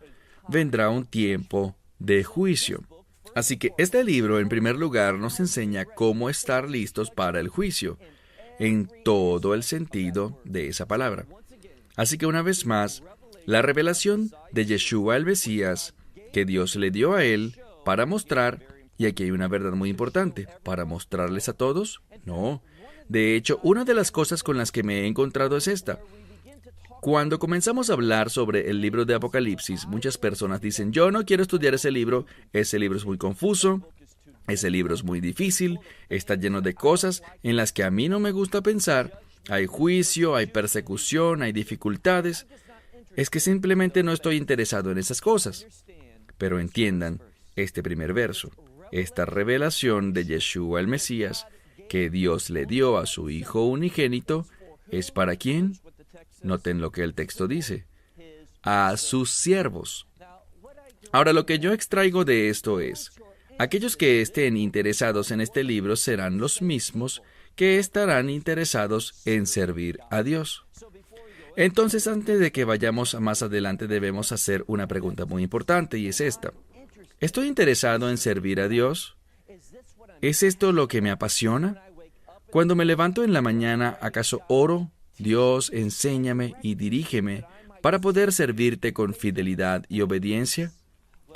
vendrá un tiempo de juicio. Así que este libro, en primer lugar, nos enseña cómo estar listos para el juicio, en todo el sentido de esa palabra. Así que una vez más, la revelación de Yeshua el Mesías, que Dios le dio a él para mostrar, y aquí hay una verdad muy importante, ¿para mostrarles a todos? No. De hecho, una de las cosas con las que me he encontrado es esta. Cuando comenzamos a hablar sobre el libro de Apocalipsis, muchas personas dicen, yo no quiero estudiar ese libro es muy confuso, ese libro es muy difícil, está lleno de cosas en las que a mí no me gusta pensar, hay juicio, hay persecución, hay dificultades. Es que simplemente no estoy interesado en esas cosas. Pero entiendan este primer verso, esta revelación de Yeshua el Mesías, que Dios le dio a su Hijo unigénito, ¿es para quién? Noten lo que el texto dice, a sus siervos. Ahora, lo que yo extraigo de esto es, aquellos que estén interesados en este libro serán los mismos que estarán interesados en servir a Dios. Entonces, antes de que vayamos más adelante, debemos hacer una pregunta muy importante, y es esta. ¿Estoy interesado en servir a Dios? ¿Es esto lo que me apasiona? Cuando me levanto en la mañana, ¿acaso oro? Dios, enséñame y dirígeme para poder servirte con fidelidad y obediencia.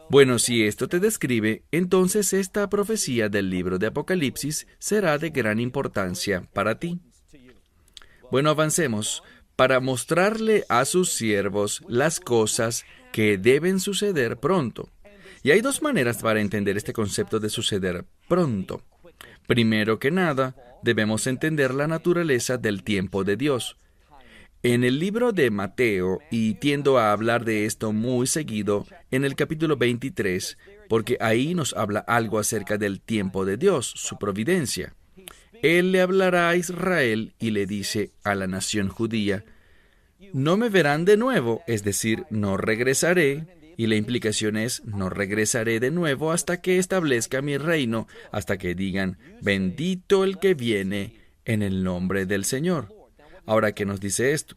Bueno, si esto te describe, entonces esta profecía del libro de Apocalipsis será de gran importancia para ti. Bueno, avancemos para mostrarle a sus siervos las cosas que deben suceder pronto. Y hay dos maneras para entender este concepto de suceder pronto. Primero que nada, debemos entender la naturaleza del tiempo de Dios. En el libro de Mateo, y tiendo a hablar de esto muy seguido, en el capítulo 23, porque ahí nos habla algo acerca del tiempo de Dios, su providencia. Él le hablará a Israel y le dice a la nación judía, no me verán de nuevo, es decir, no regresaré, y la implicación es, no regresaré de nuevo hasta que establezca mi reino, hasta que digan, bendito el que viene en el nombre del Señor. Ahora, ¿qué nos dice esto?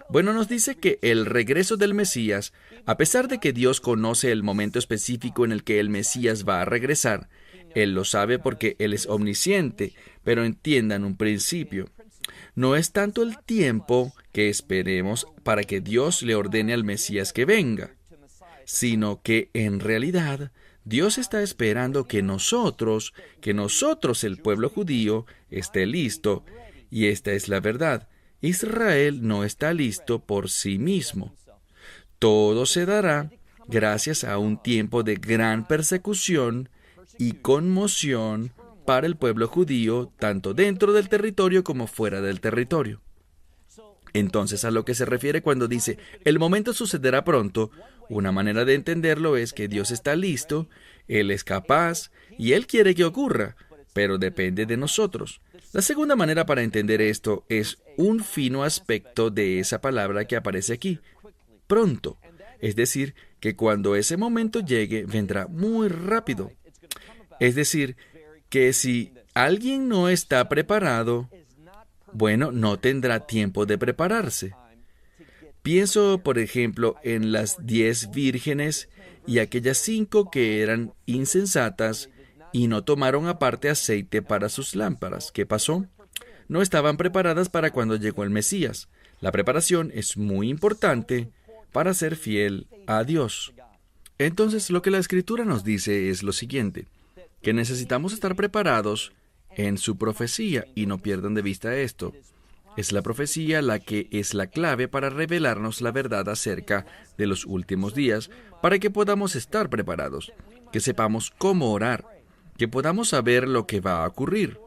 Bueno, nos dice que el regreso del Mesías, a pesar de que Dios conoce el momento específico en el que el Mesías va a regresar, Él lo sabe porque Él es omnisciente, pero entiendan un principio. No es tanto el tiempo que esperemos para que Dios le ordene al Mesías que venga, sino que en realidad Dios está esperando que nosotros, el pueblo judío, esté listo, y esta es la verdad. Israel no está listo por sí mismo. Todo se dará gracias a un tiempo de gran persecución y conmoción para el pueblo judío, tanto dentro del territorio como fuera del territorio. Entonces, a lo que se refiere cuando dice, el momento sucederá pronto, una manera de entenderlo es que Dios está listo, Él es capaz, y Él quiere que ocurra, pero depende de nosotros. La segunda manera para entender esto es un fino aspecto de esa palabra que aparece aquí, pronto. Es decir, que cuando ese momento llegue, vendrá muy rápido. Es decir, que si alguien no está preparado, bueno, no tendrá tiempo de prepararse. Pienso, por ejemplo, en las 10 vírgenes y aquellas 5 que eran insensatas y no tomaron aparte aceite para sus lámparas. ¿Qué pasó? No estaban preparadas para cuando llegó el Mesías. La preparación es muy importante para ser fiel a Dios. Entonces, lo que la Escritura nos dice es lo siguiente, que necesitamos estar preparados en su profecía, y no pierdan de vista esto. Es la profecía la que es la clave para revelarnos la verdad acerca de los últimos días, para que podamos estar preparados, que sepamos cómo orar, que podamos saber lo que va a ocurrir,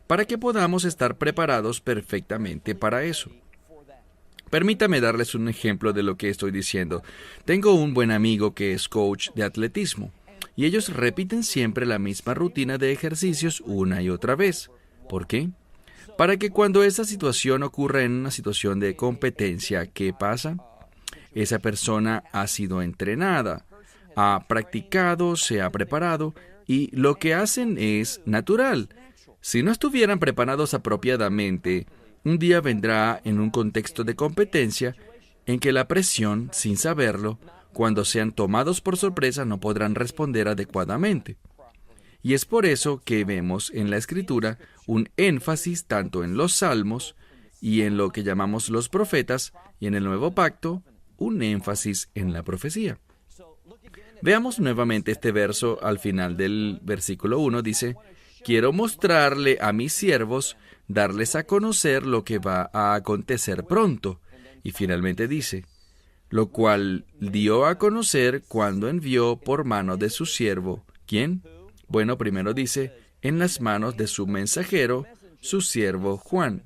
para que podamos estar preparados perfectamente para eso. Permítame darles un ejemplo de lo que estoy diciendo. Tengo un buen amigo que es coach de atletismo, y ellos repiten siempre la misma rutina de ejercicios una y otra vez. ¿Por qué? Para que cuando esa situación ocurra en una situación de competencia, ¿qué pasa? Esa persona ha sido entrenada, ha practicado, se ha preparado, y lo que hacen es natural. Si no estuvieran preparados apropiadamente, un día vendrá en un contexto de competencia en que la presión, sin saberlo, cuando sean tomados por sorpresa, no podrán responder adecuadamente. Y es por eso que vemos en la Escritura un énfasis tanto en los Salmos y en lo que llamamos los profetas, y en el Nuevo Pacto, un énfasis en la profecía. Veamos nuevamente este verso al final del versículo 1. Dice, «Quiero mostrarle a mis siervos, darles a conocer lo que va a acontecer pronto». Y finalmente dice, «Lo cual dio a conocer cuando envió por mano de su siervo». ¿Quién? Bueno, primero dice, «en las manos de su mensajero, su siervo Juan».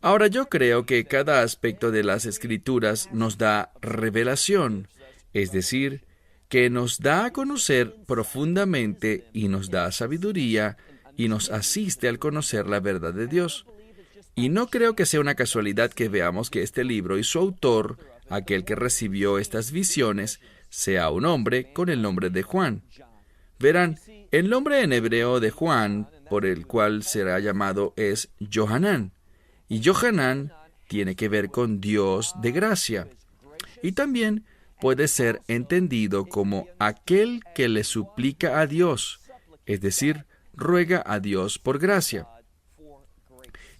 Ahora yo creo que cada aspecto de las Escrituras nos da revelación, es decir, que nos da a conocer profundamente y nos da sabiduría y nos asiste al conocer la verdad de Dios. Y no creo que sea una casualidad que veamos que este libro y su autor, aquel que recibió estas visiones, sea un hombre con el nombre de Juan. Verán, el nombre en hebreo de Juan, por el cual será llamado, es Johanán. Y Johanán tiene que ver con Dios de gracia. Y también puede ser entendido como aquel que le suplica a Dios, es decir, ruega a Dios por gracia.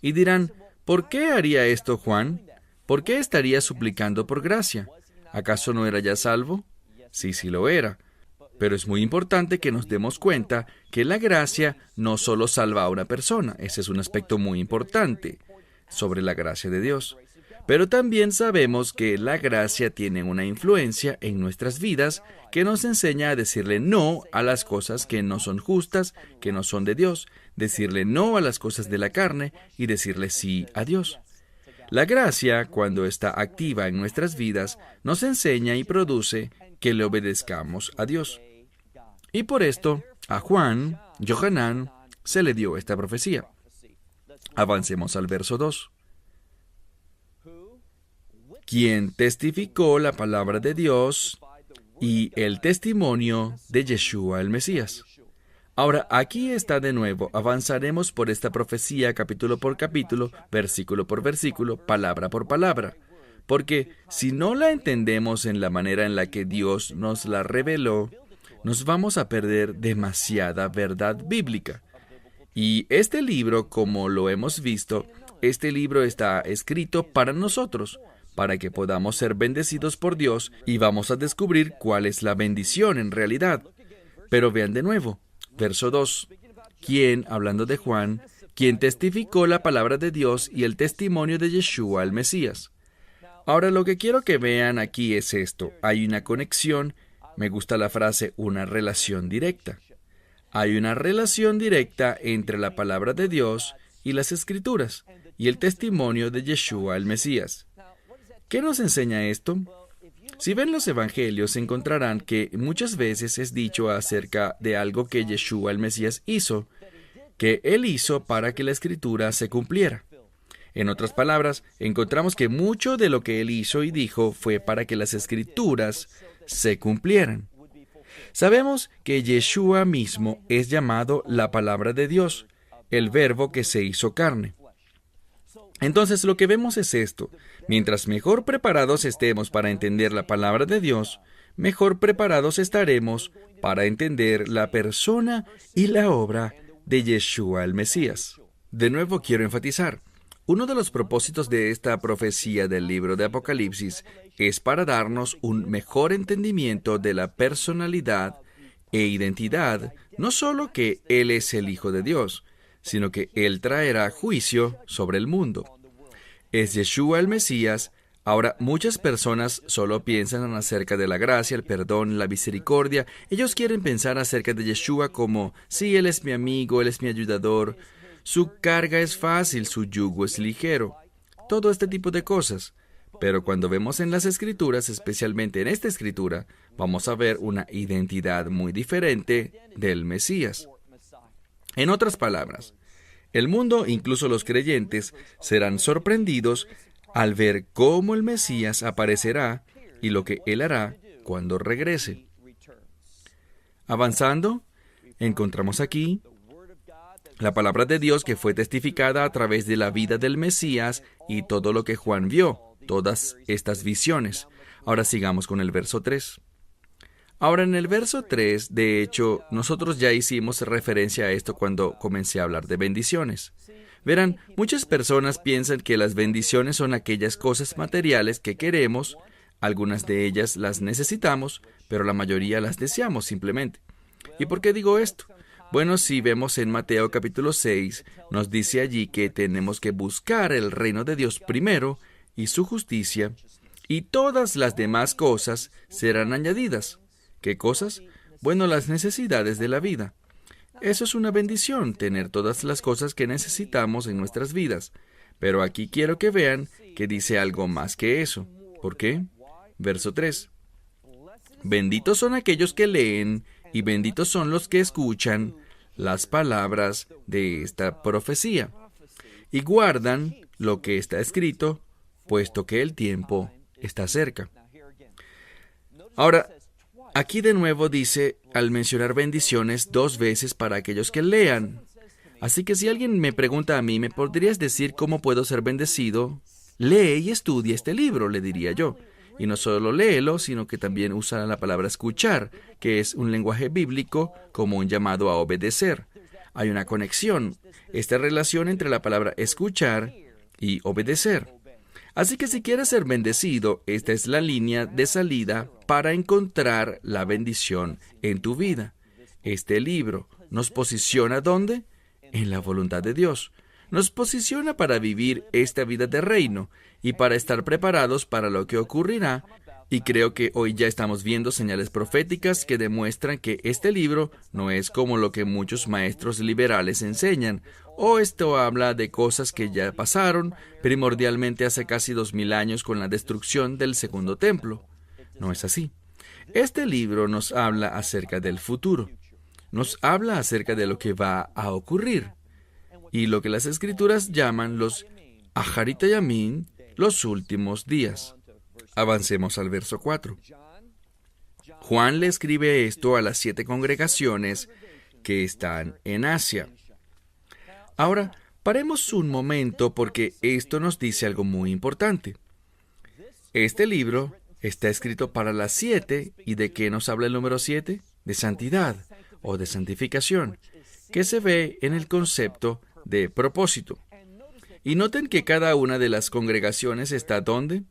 Y dirán, ¿por qué haría esto Juan? ¿Por qué estaría suplicando por gracia? ¿Acaso no era ya salvo? Sí, sí lo era. Pero es muy importante que nos demos cuenta que la gracia no solo salva a una persona, ese es un aspecto muy importante sobre la gracia de Dios. Pero también sabemos que la gracia tiene una influencia en nuestras vidas que nos enseña a decirle no a las cosas que no son justas, que no son de Dios, decirle no a las cosas de la carne y decirle sí a Dios. La gracia, cuando está activa en nuestras vidas, nos enseña y produce que le obedezcamos a Dios. Y por esto, a Juan, Johanán, se le dio esta profecía. Avancemos al verso 2. Quien testificó la palabra de Dios y el testimonio de Yeshua el Mesías. Ahora, aquí está de nuevo, avanzaremos por esta profecía capítulo por capítulo, versículo por versículo, palabra por palabra. Porque si no la entendemos en la manera en la que Dios nos la reveló, nos vamos a perder demasiada verdad bíblica. Y este libro, como lo hemos visto, este libro está escrito para nosotros, para que podamos ser bendecidos por Dios y vamos a descubrir cuál es la bendición en realidad. Pero vean de nuevo, verso 2, quien, hablando de Juan, quien testificó la palabra de Dios y el testimonio de Yeshua el Mesías. Ahora lo que quiero que vean aquí es esto, hay una conexión, me gusta la frase, una relación directa. Hay una relación directa entre la palabra de Dios y las Escrituras y el testimonio de Yeshua el Mesías. ¿Qué nos enseña esto? Si ven los evangelios, encontrarán que muchas veces es dicho acerca de algo que Yeshua el Mesías hizo, que Él hizo para que la Escritura se cumpliera. En otras palabras, encontramos que mucho de lo que Él hizo y dijo fue para que las Escrituras se cumplieran. Sabemos que Yeshua mismo es llamado la palabra de Dios, el verbo que se hizo carne. Entonces lo que vemos es esto. Mientras mejor preparados estemos para entender la palabra de Dios, mejor preparados estaremos para entender la persona y la obra de Yeshua el Mesías. De nuevo quiero enfatizar, uno de los propósitos de esta profecía del libro de Apocalipsis es para darnos un mejor entendimiento de la personalidad e identidad, no solo que Él es el Hijo de Dios, sino que Él traerá juicio sobre el mundo. Es Yeshua el Mesías. Ahora, muchas personas solo piensan acerca de la gracia, el perdón, la misericordia. Ellos quieren pensar acerca de Yeshua como, sí, Él es mi amigo, Él es mi ayudador. Su carga es fácil, su yugo es ligero. todo este tipo de cosas. Pero cuando vemos en las Escrituras, especialmente en esta Escritura, vamos a ver una identidad muy diferente del Mesías. En otras palabras, el mundo, incluso los creyentes, serán sorprendidos al ver cómo el Mesías aparecerá y lo que Él hará cuando regrese. Avanzando, encontramos aquí la palabra de Dios que fue testificada a través de la vida del Mesías y todo lo que Juan vio, todas estas visiones. Ahora sigamos con el verso 3. Ahora en el verso 3, de hecho, nosotros ya hicimos referencia a esto cuando comencé a hablar de bendiciones. Verán, muchas personas piensan que las bendiciones son aquellas cosas materiales que queremos, algunas de ellas las necesitamos, pero la mayoría las deseamos simplemente. ¿Y por qué digo esto? Bueno, si vemos en Mateo capítulo 6, nos dice allí que tenemos que buscar el reino de Dios primero y su justicia, y todas las demás cosas serán añadidas. ¿Qué cosas? Bueno, las necesidades de la vida. Eso es una bendición, tener todas las cosas que necesitamos en nuestras vidas. Pero aquí quiero que vean que dice algo más que eso. ¿Por qué? Verso 3. Benditos son aquellos que leen y benditos son los que escuchan las palabras de esta profecía y guardan lo que está escrito, puesto que el tiempo está cerca. Ahora, aquí de nuevo dice, al mencionar bendiciones, 2 veces para aquellos que lean. Así que si alguien me pregunta a mí, ¿me podrías decir cómo puedo ser bendecido? Lee y estudia este libro, le diría yo. Y no solo léelo, sino que también usa la palabra escuchar, que es un lenguaje bíblico como un llamado a obedecer. Hay una conexión, esta relación entre la palabra escuchar y obedecer. Así que si quieres ser bendecido, esta es la línea de salida para encontrar la bendición en tu vida. Este libro nos posiciona ¿dónde? En la voluntad de Dios. Nos posiciona para vivir esta vida de reino y para estar preparados para lo que ocurrirá. Y creo que hoy ya estamos viendo señales proféticas que demuestran que este libro no es como lo que muchos maestros liberales enseñan. O esto habla de cosas que ya pasaron, primordialmente hace casi 2000 años con la destrucción del segundo templo. No es así. Este libro nos habla acerca del futuro. Nos habla acerca de lo que va a ocurrir. Y lo que las Escrituras llaman los Aharit Hayamim, los últimos días. Avancemos al verso 4. Juan le escribe esto a las 7 congregaciones que están en Asia. Ahora, paremos un momento porque esto nos dice algo muy importante. Este libro está escrito para las 7, ¿y de qué nos habla el número 7? De santidad o de santificación, que se ve en el concepto de propósito. Y noten que cada una de las congregaciones está ¿dónde?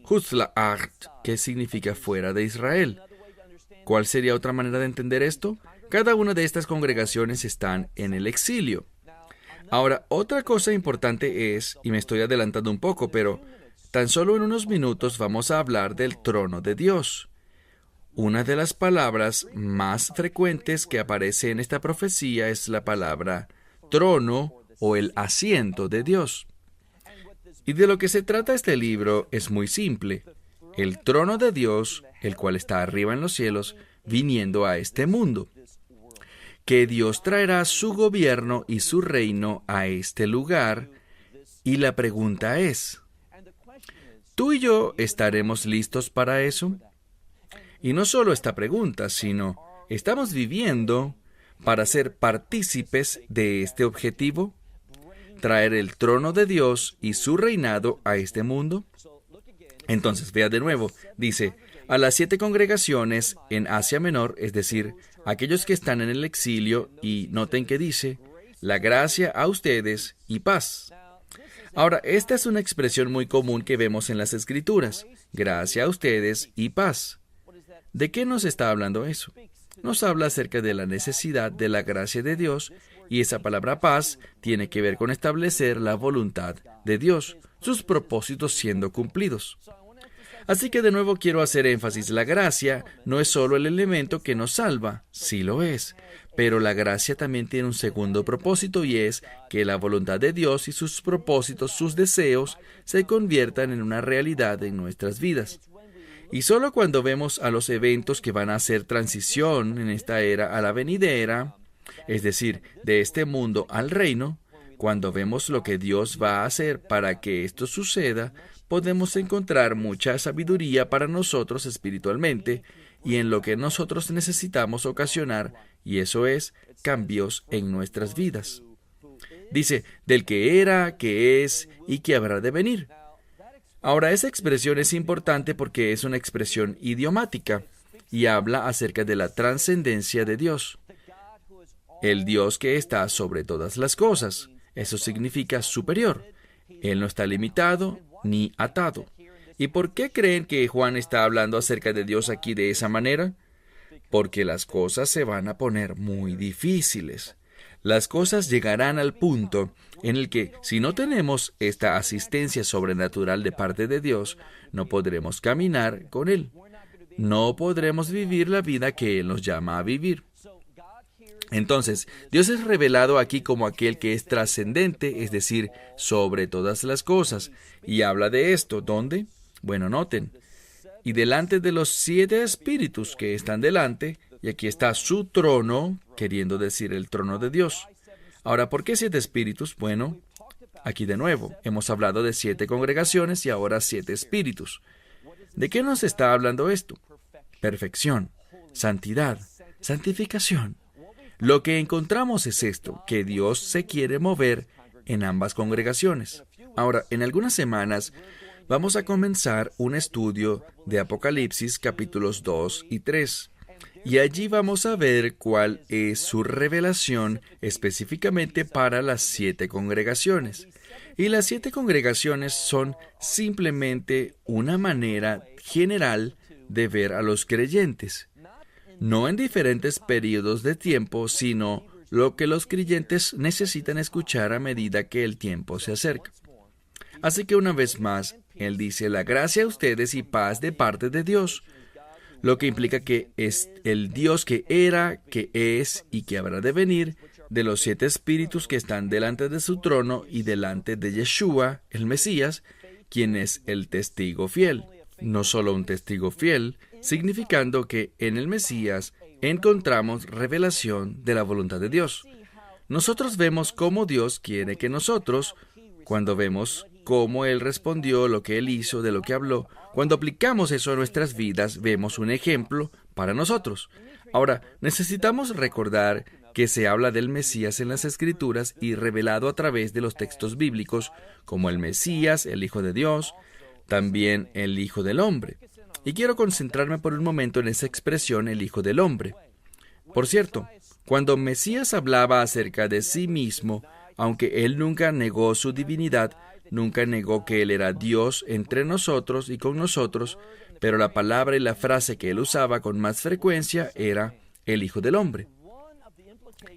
Hutzlaart, que significa fuera de Israel. ¿Cuál sería otra manera de entender esto? Cada una de estas congregaciones están en el exilio. Ahora, otra cosa importante es, y me estoy adelantando un poco, pero tan solo en unos minutos vamos a hablar del trono de Dios. Una de las palabras más frecuentes que aparece en esta profecía es la palabra trono o el asiento de Dios. Y de lo que se trata este libro es muy simple. El trono de Dios, el cual está arriba en los cielos, viniendo a este mundo. Que Dios traerá su gobierno y su reino a este lugar. Y la pregunta es, ¿tú y yo estaremos listos para eso? Y no solo esta pregunta, sino, ¿estamos viviendo para ser partícipes de este objetivo? ¿Traer el trono de Dios y su reinado a este mundo? Entonces, vea de nuevo, dice, a las 7 congregaciones en Asia Menor, es decir, aquellos que están en el exilio, y noten que dice, la gracia a ustedes y paz. Ahora, esta es una expresión muy común que vemos en las Escrituras, gracia a ustedes y paz. ¿De qué nos está hablando eso? Nos habla acerca de la necesidad de la gracia de Dios, y esa palabra paz tiene que ver con establecer la voluntad de Dios, sus propósitos siendo cumplidos. Así que de nuevo quiero hacer énfasis, la gracia no es solo el elemento que nos salva, sí lo es, pero la gracia también tiene un segundo propósito y es que la voluntad de Dios y sus propósitos, sus deseos, se conviertan en una realidad en nuestras vidas. Y solo cuando vemos a los eventos que van a hacer transición en esta era a la venidera, es decir, de este mundo al reino, cuando vemos lo que Dios va a hacer para que esto suceda, podemos encontrar mucha sabiduría para nosotros espiritualmente y en lo que nosotros necesitamos ocasionar, y eso es cambios en nuestras vidas. Dice, del que era, que es y que habrá de venir. Ahora, esa expresión es importante porque es una expresión idiomática y habla acerca de la trascendencia de Dios. El Dios que está sobre todas las cosas. Eso significa superior. Él no está limitado ni atado. ¿Y por qué creen que Juan está hablando acerca de Dios aquí de esa manera? Porque las cosas se van a poner muy difíciles. Las cosas llegarán al punto en el que, si no tenemos esta asistencia sobrenatural de parte de Dios, no podremos caminar con Él. No podremos vivir la vida que Él nos llama a vivir. Entonces, Dios es revelado aquí como aquel que es trascendente, es decir, sobre todas las cosas. Y habla de esto, ¿dónde? Bueno, noten. Y delante de los 7 espíritus que están delante, y aquí está su trono, queriendo decir el trono de Dios. Ahora, ¿por qué 7 espíritus? Bueno, aquí de nuevo, hemos hablado de 7 congregaciones y ahora 7 espíritus. ¿De qué nos está hablando esto? Perfección, santidad, santificación. Lo que encontramos es esto, que Dios se quiere mover en ambas congregaciones. Ahora, en algunas semanas vamos a comenzar un estudio de Apocalipsis capítulos 2 y 3. Y allí vamos a ver cuál es su revelación específicamente para las 7 congregaciones. Y las 7 congregaciones son simplemente una manera general de ver a los creyentes. No en diferentes periodos de tiempo, sino lo que los creyentes necesitan escuchar a medida que el tiempo se acerca. Así que una vez más, Él dice, la gracia a ustedes y paz de parte de Dios, lo que implica que es el Dios que era, que es y que habrá de venir, de los 7 espíritus que están delante de su trono y delante de Yeshua, el Mesías, quien es el testigo fiel. No solo un testigo fiel, significando que en el Mesías encontramos revelación de la voluntad de Dios. Nosotros vemos cómo Dios quiere que nosotros, cuando vemos cómo Él respondió, lo que Él hizo, de lo que habló, cuando aplicamos eso a nuestras vidas, vemos un ejemplo para nosotros. Ahora, necesitamos recordar que se habla del Mesías en las Escrituras y revelado a través de los textos bíblicos, como el Mesías, el Hijo de Dios, también el Hijo del Hombre. Y quiero concentrarme por un momento en esa expresión, el Hijo del Hombre. Por cierto, cuando Mesías hablaba acerca de sí mismo, aunque Él nunca negó su divinidad, nunca negó que Él era Dios entre nosotros y con nosotros, pero la palabra y la frase que Él usaba con más frecuencia era el Hijo del Hombre.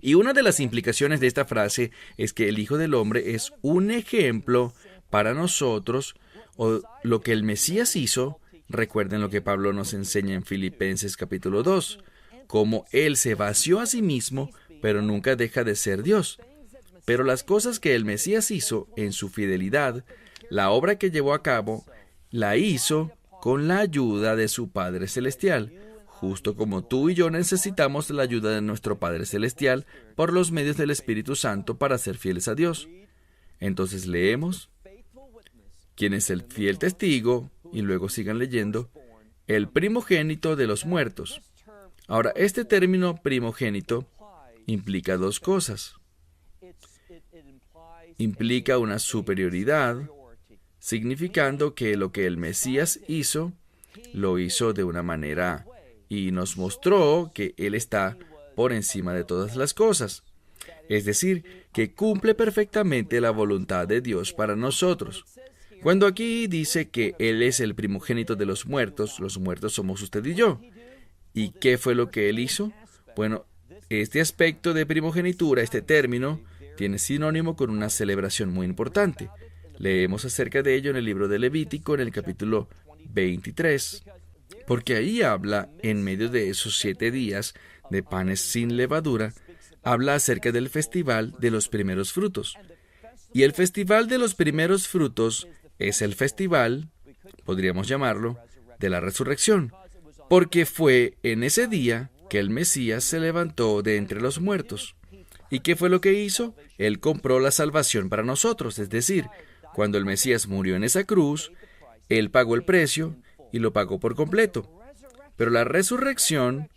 Y una de las implicaciones de esta frase es que el Hijo del Hombre es un ejemplo para nosotros, o lo que el Mesías hizo. Recuerden lo que Pablo nos enseña en Filipenses capítulo 2, cómo Él se vació a sí mismo, pero nunca deja de ser Dios. Pero las cosas que el Mesías hizo en su fidelidad, la obra que llevó a cabo, la hizo con la ayuda de su Padre Celestial, justo como tú y yo necesitamos la ayuda de nuestro Padre Celestial por los medios del Espíritu Santo para ser fieles a Dios. Entonces leemos, ¿quién es el fiel testigo? Y luego sigan leyendo, el primogénito de los muertos. Ahora, este término primogénito implica 2 cosas. Implica una superioridad, significando que lo que el Mesías hizo, lo hizo de una manera y nos mostró que Él está por encima de todas las cosas. Es decir, que cumple perfectamente la voluntad de Dios para nosotros. Cuando aquí dice que Él es el primogénito de los muertos somos usted y yo. ¿Y qué fue lo que Él hizo? Bueno, este aspecto de primogenitura, este término, tiene sinónimo con una celebración muy importante. Leemos acerca de ello en el libro de Levítico, en el capítulo 23, porque ahí habla, en medio de esos 7 días de panes sin levadura, habla acerca del festival de los primeros frutos. Y el festival de los primeros frutos es el festival, podríamos llamarlo, de la resurrección, porque fue en ese día que el Mesías se levantó de entre los muertos. ¿Y qué fue lo que hizo? Él compró la salvación para nosotros, es decir, cuando el Mesías murió en esa cruz, Él pagó el precio y lo pagó por completo. Pero la resurrección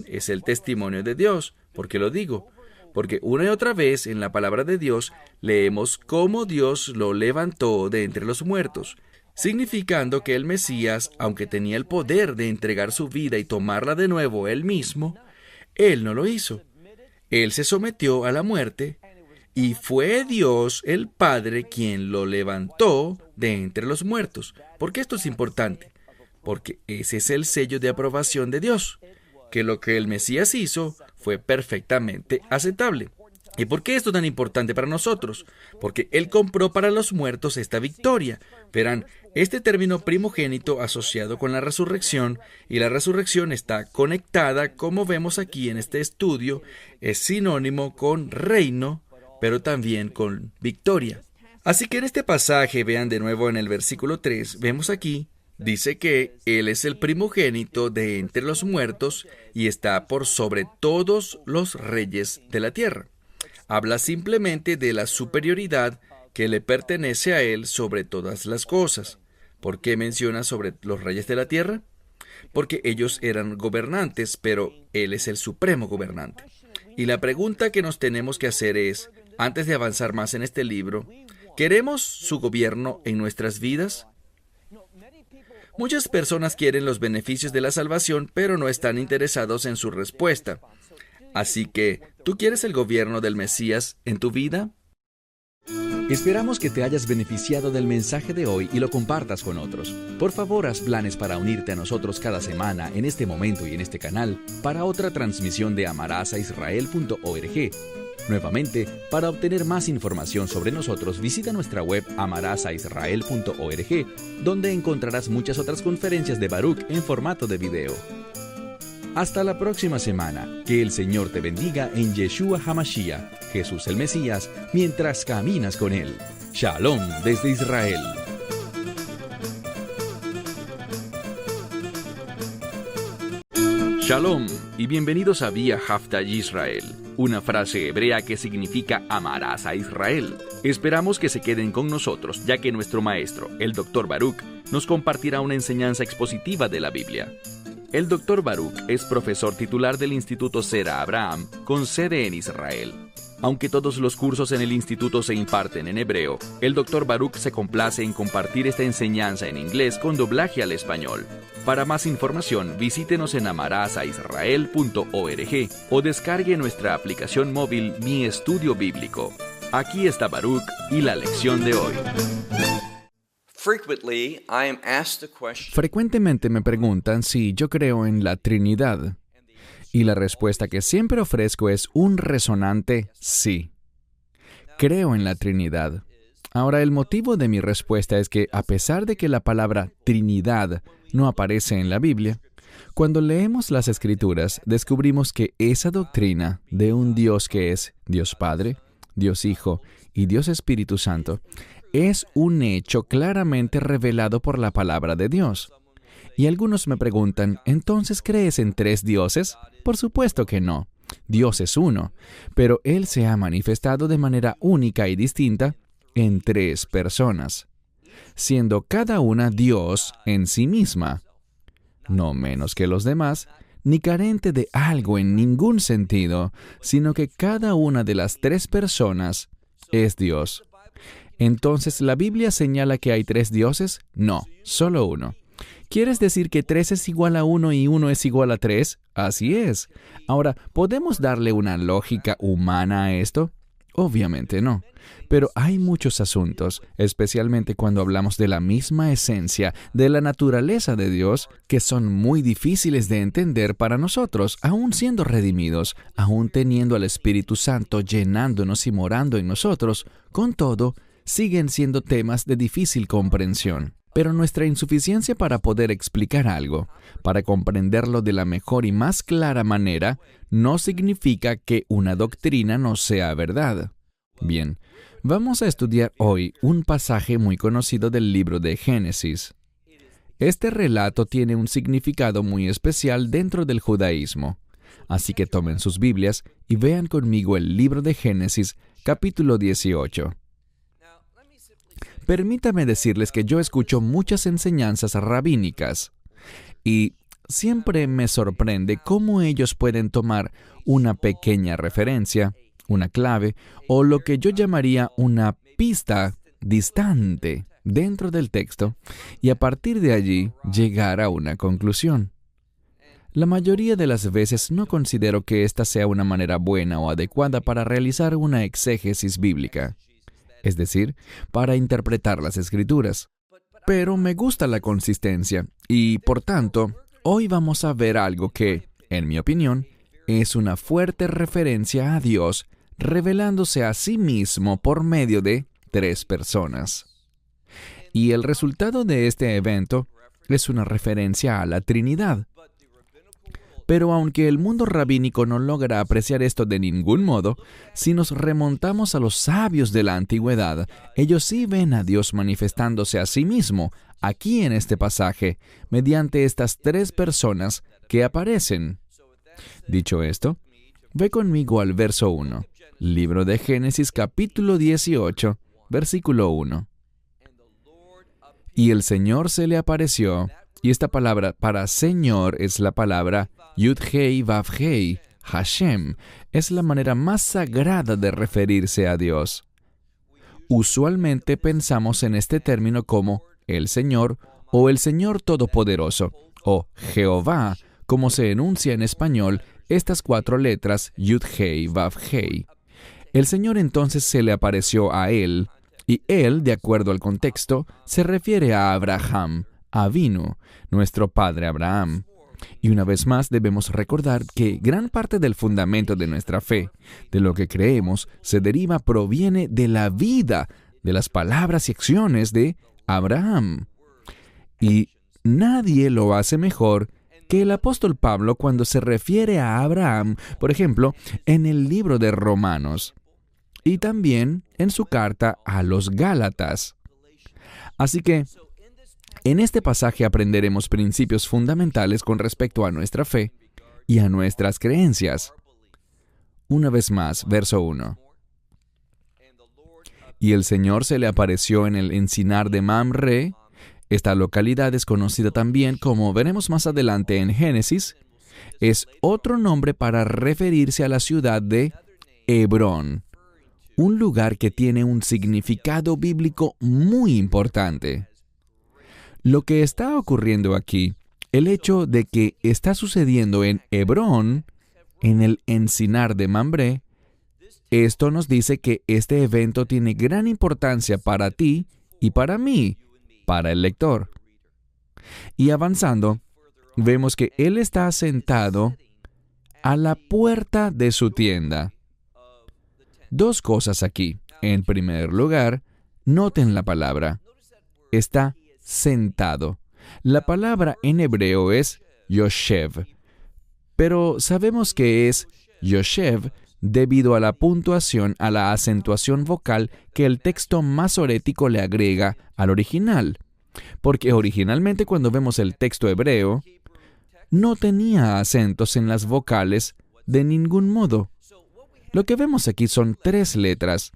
es el testimonio de Dios. ¿Por qué lo digo? Porque una y otra vez en la palabra de Dios leemos cómo Dios lo levantó de entre los muertos, significando que el Mesías, aunque tenía el poder de entregar su vida y tomarla de nuevo Él mismo, Él no lo hizo. Él se sometió a la muerte y fue Dios el Padre quien lo levantó de entre los muertos. ¿Por qué esto es importante? Porque ese es el sello de aprobación de Dios, que lo que el Mesías hizo fue perfectamente aceptable. ¿Y por qué esto es tan importante para nosotros? Porque Él compró para los muertos esta victoria. Verán, este término primogénito asociado con la resurrección, y la resurrección está conectada, como vemos aquí en este estudio, es sinónimo con reino, pero también con victoria. Así que en este pasaje, vean de nuevo en el versículo 3, vemos aquí, dice que Él es el primogénito de entre los muertos y está por sobre todos los reyes de la tierra. Habla simplemente de la superioridad que le pertenece a Él sobre todas las cosas. ¿Por qué menciona sobre los reyes de la tierra? Porque ellos eran gobernantes, pero Él es el supremo gobernante. Y la pregunta que nos tenemos que hacer es, antes de avanzar más en este libro, ¿queremos su gobierno en nuestras vidas? Muchas personas quieren los beneficios de la salvación, pero no están interesados en su respuesta. Así que, ¿tú quieres el gobierno del Mesías en tu vida? Esperamos que te hayas beneficiado del mensaje de hoy y lo compartas con otros. Por favor, haz planes para unirte a nosotros cada semana en este momento y en este canal para otra transmisión de amarasaisrael.org. Nuevamente, para obtener más información sobre nosotros, visita nuestra web amarasaisrael.org, donde encontrarás muchas otras conferencias de Baruch en formato de video. Hasta la próxima semana. Que el Señor te bendiga en Yeshua HaMashiach, Jesús el Mesías, mientras caminas con Él. Shalom desde Israel. Shalom y bienvenidos a Vía Haftaj Israel, una frase hebrea que significa amarás a Israel. Esperamos que se queden con nosotros, ya que nuestro maestro, el Dr. Baruch, nos compartirá una enseñanza expositiva de la Biblia. El Dr. Baruch es profesor titular del Instituto Zera Abraham, con sede en Israel. Aunque todos los cursos en el instituto se imparten en hebreo, el Dr. Baruch se complace en compartir esta enseñanza en inglés con doblaje al español. Para más información, visítenos en amarasaisrael.org o descargue nuestra aplicación móvil Mi Estudio Bíblico. Aquí está Baruch y la lección de hoy. Frecuentemente me preguntan si yo creo en la Trinidad. Y la respuesta que siempre ofrezco es un resonante sí. Creo en la Trinidad. Ahora, el motivo de mi respuesta es que, a pesar de que la palabra Trinidad no aparece en la Biblia, cuando leemos las Escrituras, descubrimos que esa doctrina de un Dios que es Dios Padre, Dios Hijo y Dios Espíritu Santo es un hecho claramente revelado por la palabra de Dios. Y algunos me preguntan, ¿entonces crees en 3 dioses? Por supuesto que no. Dios es uno, pero Él se ha manifestado de manera única y distinta en 3 personas, siendo cada una Dios en sí misma, no menos que los demás, ni carente de algo en ningún sentido, sino que cada una de las 3 personas es Dios. Entonces, ¿la Biblia señala que hay 3 dioses? No, solo uno. ¿Quieres decir que 3 es igual a 1 y 1 es igual a 3? Así es. Ahora, ¿podemos darle una lógica humana a esto? Obviamente no. Pero hay muchos asuntos, especialmente cuando hablamos de la misma esencia, de la naturaleza de Dios, que son muy difíciles de entender para nosotros, aún siendo redimidos, aún teniendo al Espíritu Santo llenándonos y morando en nosotros. Con todo, siguen siendo temas de difícil comprensión. Pero nuestra insuficiencia para poder explicar algo, para comprenderlo de la mejor y más clara manera, no significa que una doctrina no sea verdad. Bien, vamos a estudiar hoy un pasaje muy conocido del libro de Génesis. Este relato tiene un significado muy especial dentro del judaísmo. Así que tomen sus Biblias y vean conmigo el libro de Génesis, capítulo 18. Permítame decirles que yo escucho muchas enseñanzas rabínicas y siempre me sorprende cómo ellos pueden tomar una pequeña referencia, una clave o lo que yo llamaría una pista distante dentro del texto y a partir de allí llegar a una conclusión. La mayoría de las veces no considero que esta sea una manera buena o adecuada para realizar una exégesis bíblica, es decir, para interpretar las Escrituras. Pero me gusta la consistencia y, por tanto, hoy vamos a ver algo que, en mi opinión, es una fuerte referencia a Dios revelándose a sí mismo por medio de 3 personas. Y el resultado de este evento es una referencia a la Trinidad. Pero aunque el mundo rabínico no logra apreciar esto de ningún modo, si nos remontamos a los sabios de la antigüedad, ellos sí ven a Dios manifestándose a sí mismo, aquí en este pasaje, mediante estas 3 personas que aparecen. Dicho esto, ve conmigo al verso 1, libro de Génesis capítulo 18, versículo 1. Y el Señor se le apareció. Y esta palabra para Señor es la palabra Yud-Hei Vav-Hei, Hashem. Es la manera más sagrada de referirse a Dios. Usualmente pensamos en este término como el Señor o el Señor Todopoderoso o Jehová, como se enuncia en español estas 4 letras Yud-Hei Vav-Hei. El Señor entonces se le apareció a él, y él, de acuerdo al contexto, se refiere a Abraham, Avinu, nuestro padre Abraham. Y una vez más debemos recordar que gran parte del fundamento de nuestra fe, de lo que creemos, proviene de la vida, de las palabras y acciones de Abraham. Y nadie lo hace mejor que el apóstol Pablo cuando se refiere a Abraham, por ejemplo, en el libro de Romanos, y también en su carta a los Gálatas. Así que, en este pasaje aprenderemos principios fundamentales con respecto a nuestra fe y a nuestras creencias. Una vez más, verso 1. Y el Señor se le apareció en el encinar de Mamre. Esta localidad es conocida también, como veremos más adelante en Génesis, es otro nombre para referirse a la ciudad de Hebrón, un lugar que tiene un significado bíblico muy importante. Lo que está ocurriendo aquí, el hecho de que está sucediendo en Hebrón, en el encinar de Mamre, esto nos dice que este evento tiene gran importancia para ti y para mí, para el lector. Y avanzando, vemos que él está sentado a la puerta de su tienda. 2 cosas aquí. En primer lugar, noten la palabra. Está sentado. La palabra en hebreo es Yoshev, pero sabemos que es Yoshev debido a la puntuación, a la acentuación vocal que el texto masorético le agrega al original, porque originalmente cuando vemos el texto hebreo, no tenía acentos en las vocales de ningún modo. Lo que vemos aquí son 3 letras,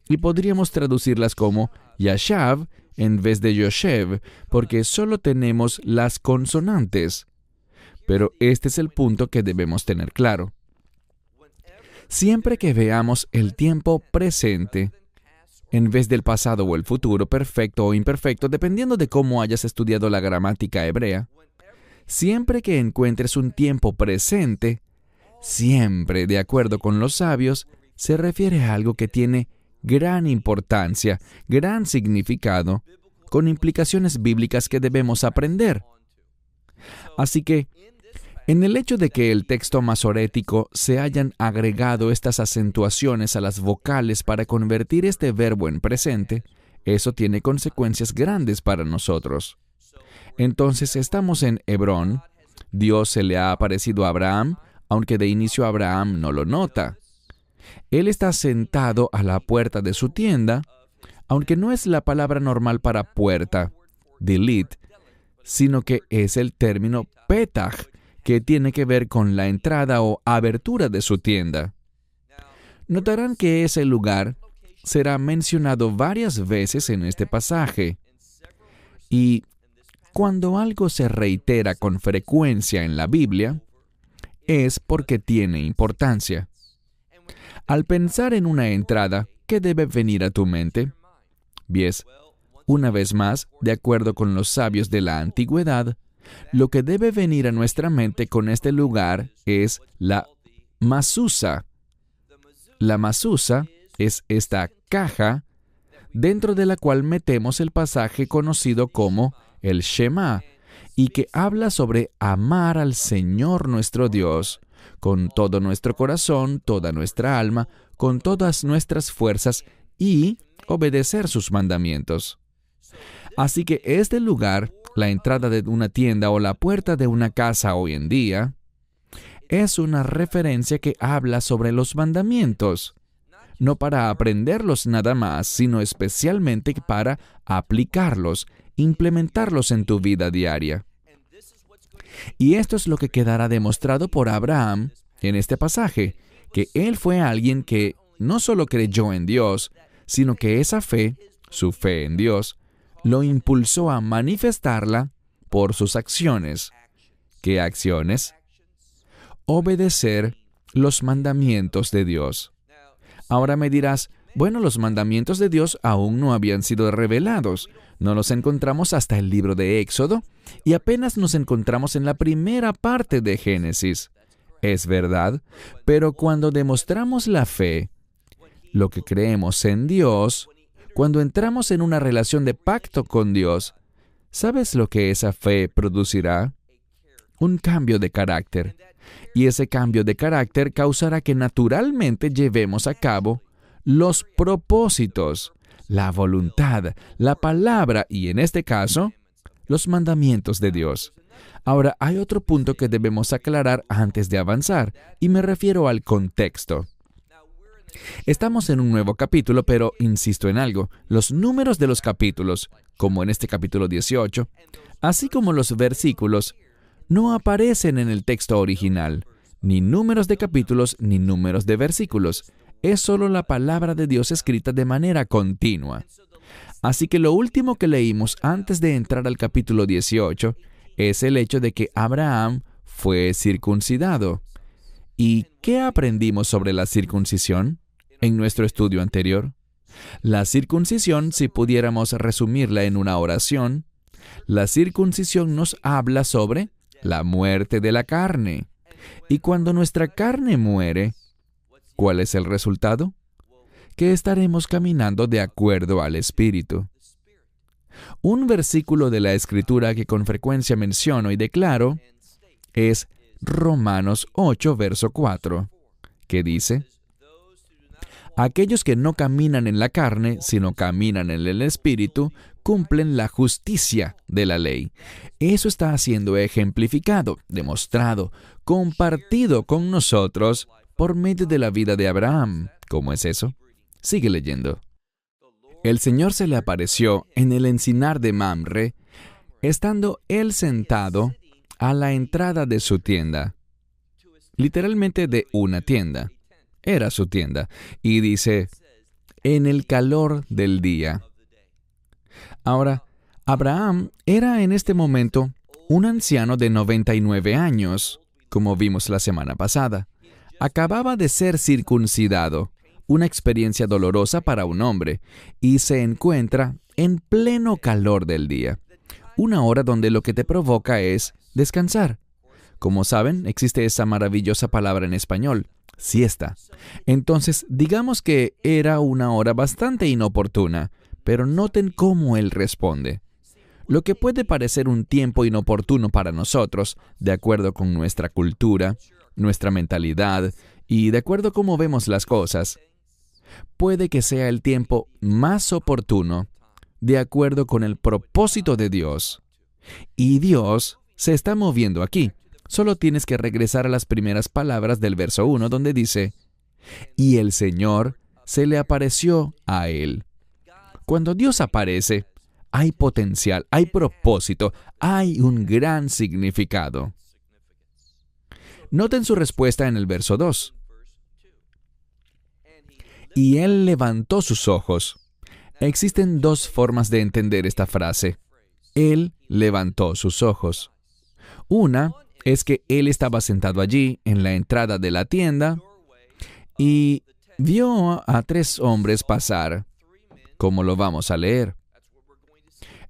y podríamos traducirlas como Yashav en vez de Yoshev, porque solo tenemos las consonantes. Pero este es el punto que debemos tener claro. Siempre que veamos el tiempo presente, en vez del pasado o el futuro, perfecto o imperfecto, dependiendo de cómo hayas estudiado la gramática hebrea, siempre que encuentres un tiempo presente, siempre, de acuerdo con los sabios, se refiere a algo que tiene gran importancia, gran significado, con implicaciones bíblicas que debemos aprender. Así que, en el hecho de que el texto masorético se hayan agregado estas acentuaciones a las vocales para convertir este verbo en presente, eso tiene consecuencias grandes para nosotros. Entonces estamos en Hebrón. Dios se le ha aparecido a Abraham, aunque de inicio Abraham no lo nota. Él está sentado a la puerta de su tienda, aunque no es la palabra normal para puerta, delit, sino que es el término petach, que tiene que ver con la entrada o abertura de su tienda. Notarán que ese lugar será mencionado varias veces en este pasaje. Y cuando algo se reitera con frecuencia en la Biblia, es porque tiene importancia. Al pensar en una entrada, ¿qué debe venir a tu mente? Bien, una vez más, de acuerdo con los sabios de la antigüedad, lo que debe venir a nuestra mente con este lugar es la masusa. La masusa es esta caja dentro de la cual metemos el pasaje conocido como el Shema, y que habla sobre amar al Señor nuestro Dios con todo nuestro corazón, toda nuestra alma, con todas nuestras fuerzas y obedecer sus mandamientos. Así que este lugar, la entrada de una tienda o la puerta de una casa hoy en día, es una referencia que habla sobre los mandamientos, no para aprenderlos nada más, sino especialmente para aplicarlos, implementarlos en tu vida diaria. Y esto es lo que quedará demostrado por Abraham en este pasaje, que él fue alguien que no solo creyó en Dios, sino que esa fe, su fe en Dios, lo impulsó a manifestarla por sus acciones. ¿Qué acciones? Obedecer los mandamientos de Dios. Ahora me dirás, bueno, los mandamientos de Dios aún no habían sido revelados. No los encontramos hasta el libro de Éxodo y apenas nos encontramos en la primera parte de Génesis. Es verdad, pero cuando demostramos la fe, lo que creemos en Dios, cuando entramos en una relación de pacto con Dios, ¿sabes lo que esa fe producirá? Un cambio de carácter. Y ese cambio de carácter causará que naturalmente llevemos a cabo los propósitos, la voluntad, la palabra y, en este caso, los mandamientos de Dios. Ahora, hay otro punto que debemos aclarar antes de avanzar, y me refiero al contexto. Estamos en un nuevo capítulo, pero insisto en algo. Los números de los capítulos, como en este capítulo 18, así como los versículos, no aparecen en el texto original, ni números de capítulos ni números de versículos. Es solo la palabra de Dios escrita de manera continua. Así que lo último que leímos antes de entrar al capítulo 18 es el hecho de que Abraham fue circuncidado. ¿Y qué aprendimos sobre la circuncisión en nuestro estudio anterior? La circuncisión, si pudiéramos resumirla en una oración, la circuncisión nos habla sobre la muerte de la carne. Y cuando nuestra carne muere, ¿cuál es el resultado? Que estaremos caminando de acuerdo al Espíritu. Un versículo de la Escritura que con frecuencia menciono y declaro es Romanos 8, verso 4, que dice: aquellos que no caminan en la carne, sino caminan en el Espíritu, cumplen la justicia de la ley. Eso está siendo ejemplificado, demostrado, compartido con nosotros por medio de la vida de Abraham. ¿Cómo es eso? Sigue leyendo. El Señor se le apareció en el encinar de Mamre, estando él sentado a la entrada de su tienda. Literalmente de una tienda. Era su tienda. Y dice, en el calor del día. Ahora, Abraham era en este momento un anciano de 99 años, como vimos la semana pasada. Acababa de ser circuncidado, una experiencia dolorosa para un hombre, y se encuentra en pleno calor del día. Una hora donde lo que te provoca es descansar. Como saben, existe esa maravillosa palabra en español, siesta. Entonces, digamos que era una hora bastante inoportuna, pero noten cómo él responde. Lo que puede parecer un tiempo inoportuno para nosotros, de acuerdo con nuestra cultura, nuestra mentalidad y de acuerdo cómo vemos las cosas, puede que sea el tiempo más oportuno de acuerdo con el propósito de Dios. Y Dios se está moviendo aquí. Solo tienes que regresar a las primeras palabras del verso 1, donde dice, y el Señor se le apareció a él. Cuando Dios aparece, hay potencial, hay propósito, hay un gran significado. Noten su respuesta en el verso 2. Y él levantó sus ojos. Existen dos formas de entender esta frase. Él levantó sus ojos. Una es que él estaba sentado allí en la entrada de la tienda y vio a 3 hombres pasar, como lo vamos a leer.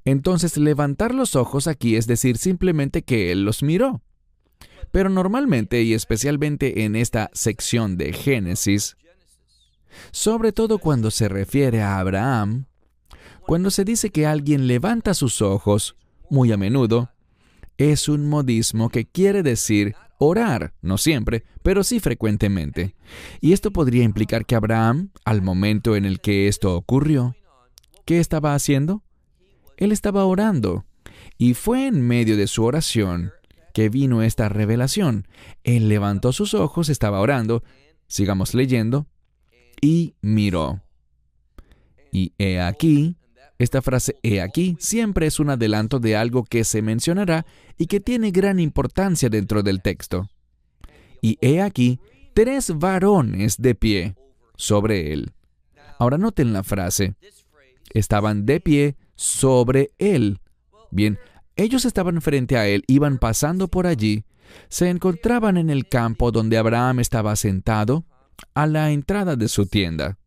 Entonces, levantar los ojos aquí es decir simplemente que él los miró. Pero normalmente, y especialmente en esta sección de Génesis, sobre todo cuando se refiere a Abraham, cuando se dice que alguien levanta sus ojos, muy a menudo, es un modismo que quiere decir orar, no siempre, pero sí frecuentemente. Y esto podría implicar que Abraham, al momento en el que esto ocurrió, ¿qué estaba haciendo? Él estaba orando, y fue en medio de su oración que vino esta revelación. Él levantó sus ojos, estaba orando, sigamos leyendo, y miró. Y he aquí, esta frase he aquí siempre es un adelanto de algo que se mencionará y que tiene gran importancia dentro del texto. Y he aquí 3 varones de pie sobre él. Ahora noten la frase. Estaban de pie sobre él. Bien, ellos estaban frente a él, iban pasando por allí, se encontraban en el campo donde Abraham estaba sentado, a la entrada de su tienda.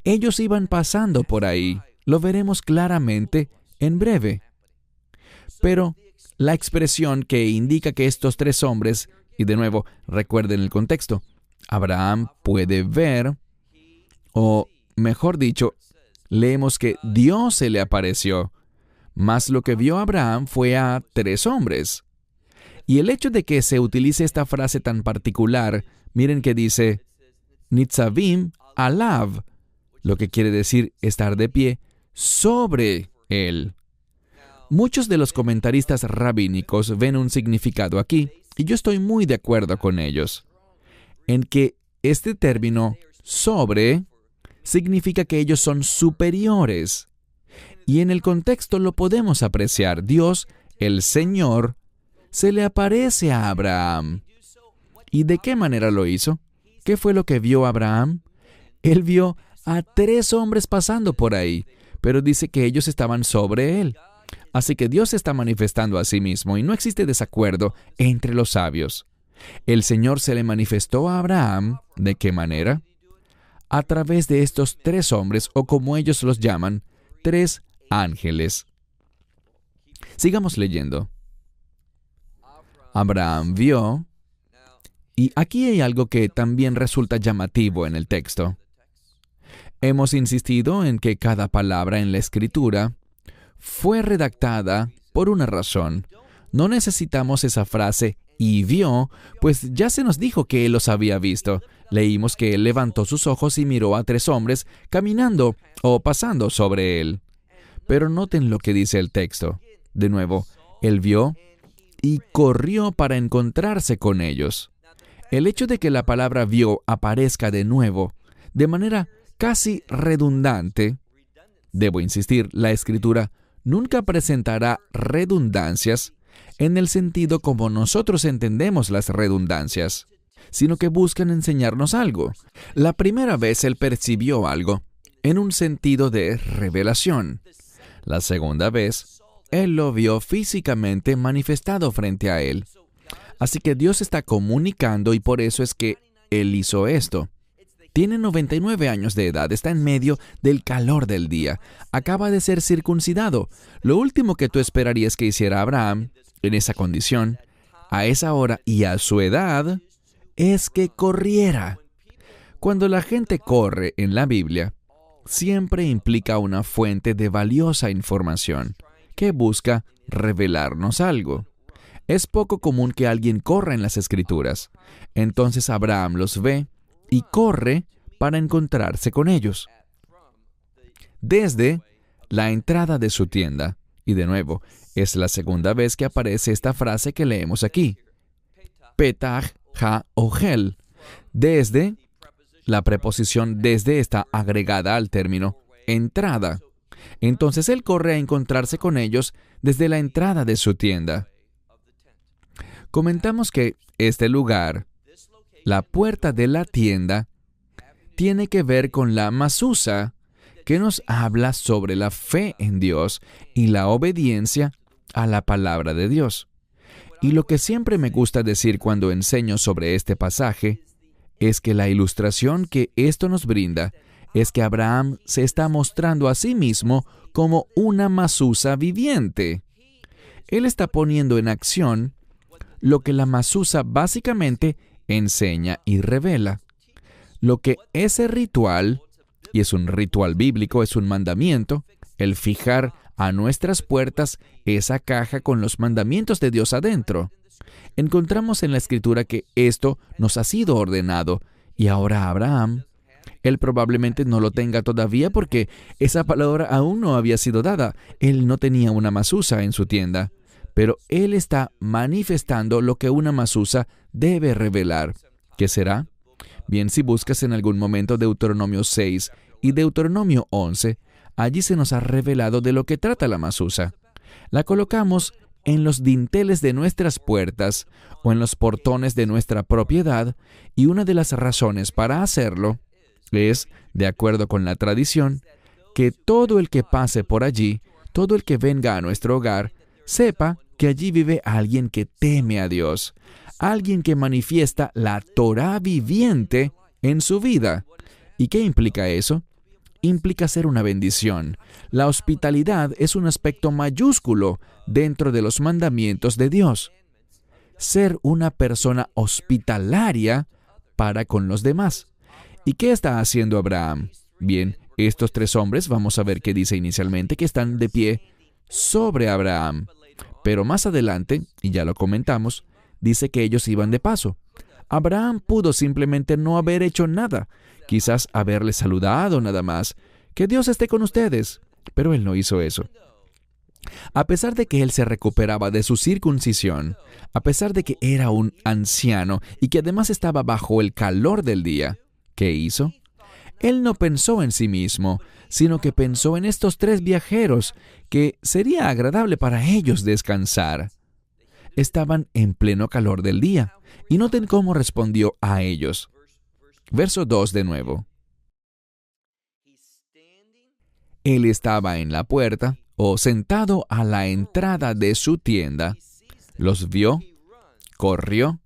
Ellos iban pasando por ahí, lo veremos claramente en breve. Pero la expresión que indica que estos 3 hombres, y de nuevo, recuerden el contexto, Abraham puede ver, o mejor dicho, leemos que Dios se le apareció, mas lo que vio Abraham fue a 3 hombres. Y el hecho de que se utilice esta frase tan particular, miren que dice, Nitzavim alav, lo que quiere decir estar de pie sobre él. Muchos de los comentaristas rabínicos ven un significado aquí, y yo estoy muy de acuerdo con ellos, en que este término sobre significa que ellos son superiores. Y en el contexto lo podemos apreciar. Dios, el Señor, se le aparece a Abraham. ¿Y de qué manera lo hizo? ¿Qué fue lo que vio Abraham? Él vio a 3 hombres pasando por ahí, pero dice que ellos estaban sobre él. Así que Dios se está manifestando a sí mismo y no existe desacuerdo entre los sabios. El Señor se le manifestó a Abraham, ¿de qué manera? A través de estos 3 hombres, o como ellos los llaman, 3 ángeles. Sigamos leyendo. Abraham vio, y aquí hay algo que también resulta llamativo en el texto. Hemos insistido en que cada palabra en la Escritura fue redactada por una razón. No necesitamos esa frase «y vio», pues ya se nos dijo que él los había visto. Leímos que él levantó sus ojos y miró a 3 hombres caminando o pasando sobre él. Pero noten lo que dice el texto. De nuevo, él vio y corrió para encontrarse con ellos. El hecho de que la palabra vio aparezca de nuevo, de manera casi redundante, debo insistir, la Escritura nunca presentará redundancias en el sentido como nosotros entendemos las redundancias, sino que buscan enseñarnos algo. La primera vez él percibió algo en un sentido de revelación. La segunda vez, él lo vio físicamente manifestado frente a él. Así que Dios está comunicando y por eso es que él hizo esto. Tiene 99 años de edad, está en medio del calor del día. Acaba de ser circuncidado. Lo último que tú esperarías que hiciera Abraham, en esa condición, a esa hora y a su edad, es que corriera. Cuando la gente corre en la Biblia, siempre implica una fuente de valiosa información que busca revelarnos algo. Es poco común que alguien corra en las Escrituras. Entonces Abraham los ve y corre para encontrarse con ellos. desde la entrada de su tienda. Y de nuevo, es la segunda vez que aparece esta frase que leemos aquí. Petach ha-ohel. Desde, la preposición desde está agregada al término entrada. Entonces él corre a encontrarse con ellos desde la entrada de su tienda. Comentamos que este lugar, la puerta de la tienda, tiene que ver con la mazusa, que nos habla sobre la fe en Dios y la obediencia a la palabra de Dios. Y lo que siempre me gusta decir cuando enseño sobre este pasaje es que la ilustración que esto nos brinda es que Abraham se está mostrando a sí mismo como una mazusa viviente. Él está poniendo en acción lo que la mazusa básicamente enseña y revela. Lo que ese ritual, y es un ritual bíblico, es un mandamiento, el fijar a nuestras puertas esa caja con los mandamientos de Dios adentro. Encontramos en la Escritura que esto nos ha sido ordenado, y ahora Abraham, él probablemente no lo tenga todavía porque esa palabra aún no había sido dada. Él no tenía una mazusa en su tienda, pero él está manifestando lo que una mazusa debe revelar. ¿Qué será? Bien, si buscas en algún momento Deuteronomio 6 y Deuteronomio 11, allí se nos ha revelado de lo que trata la mazusa. La colocamos en los dinteles de nuestras puertas o en los portones de nuestra propiedad, y una de las razones para hacerlo es, de acuerdo con la tradición, que todo el que pase por allí, todo el que venga a nuestro hogar, sepa que allí vive alguien que teme a Dios, alguien que manifiesta la Torá viviente en su vida. ¿Y qué implica eso? Implica ser una bendición. La hospitalidad es un aspecto mayúsculo dentro de los mandamientos de Dios. Ser una persona hospitalaria para con los demás. ¿Y qué está haciendo Abraham? Bien, estos tres hombres, vamos a ver qué dice inicialmente, que están de pie sobre Abraham. Pero más adelante, y ya lo comentamos, dice que ellos iban de paso. Abraham pudo simplemente no haber hecho nada, quizás haberle saludado nada más. Que Dios esté con ustedes. Pero él no hizo eso. A pesar de que él se recuperaba de su circuncisión, a pesar de que era un anciano y que además estaba bajo el calor del día, ¿qué hizo? Él no pensó en sí mismo, sino que pensó en estos tres viajeros, que sería agradable para ellos descansar. Estaban en pleno calor del día, y noten cómo respondió a ellos. Verso 2 de nuevo. Él estaba en la puerta, o sentado a la entrada de su tienda, los vio, corrió,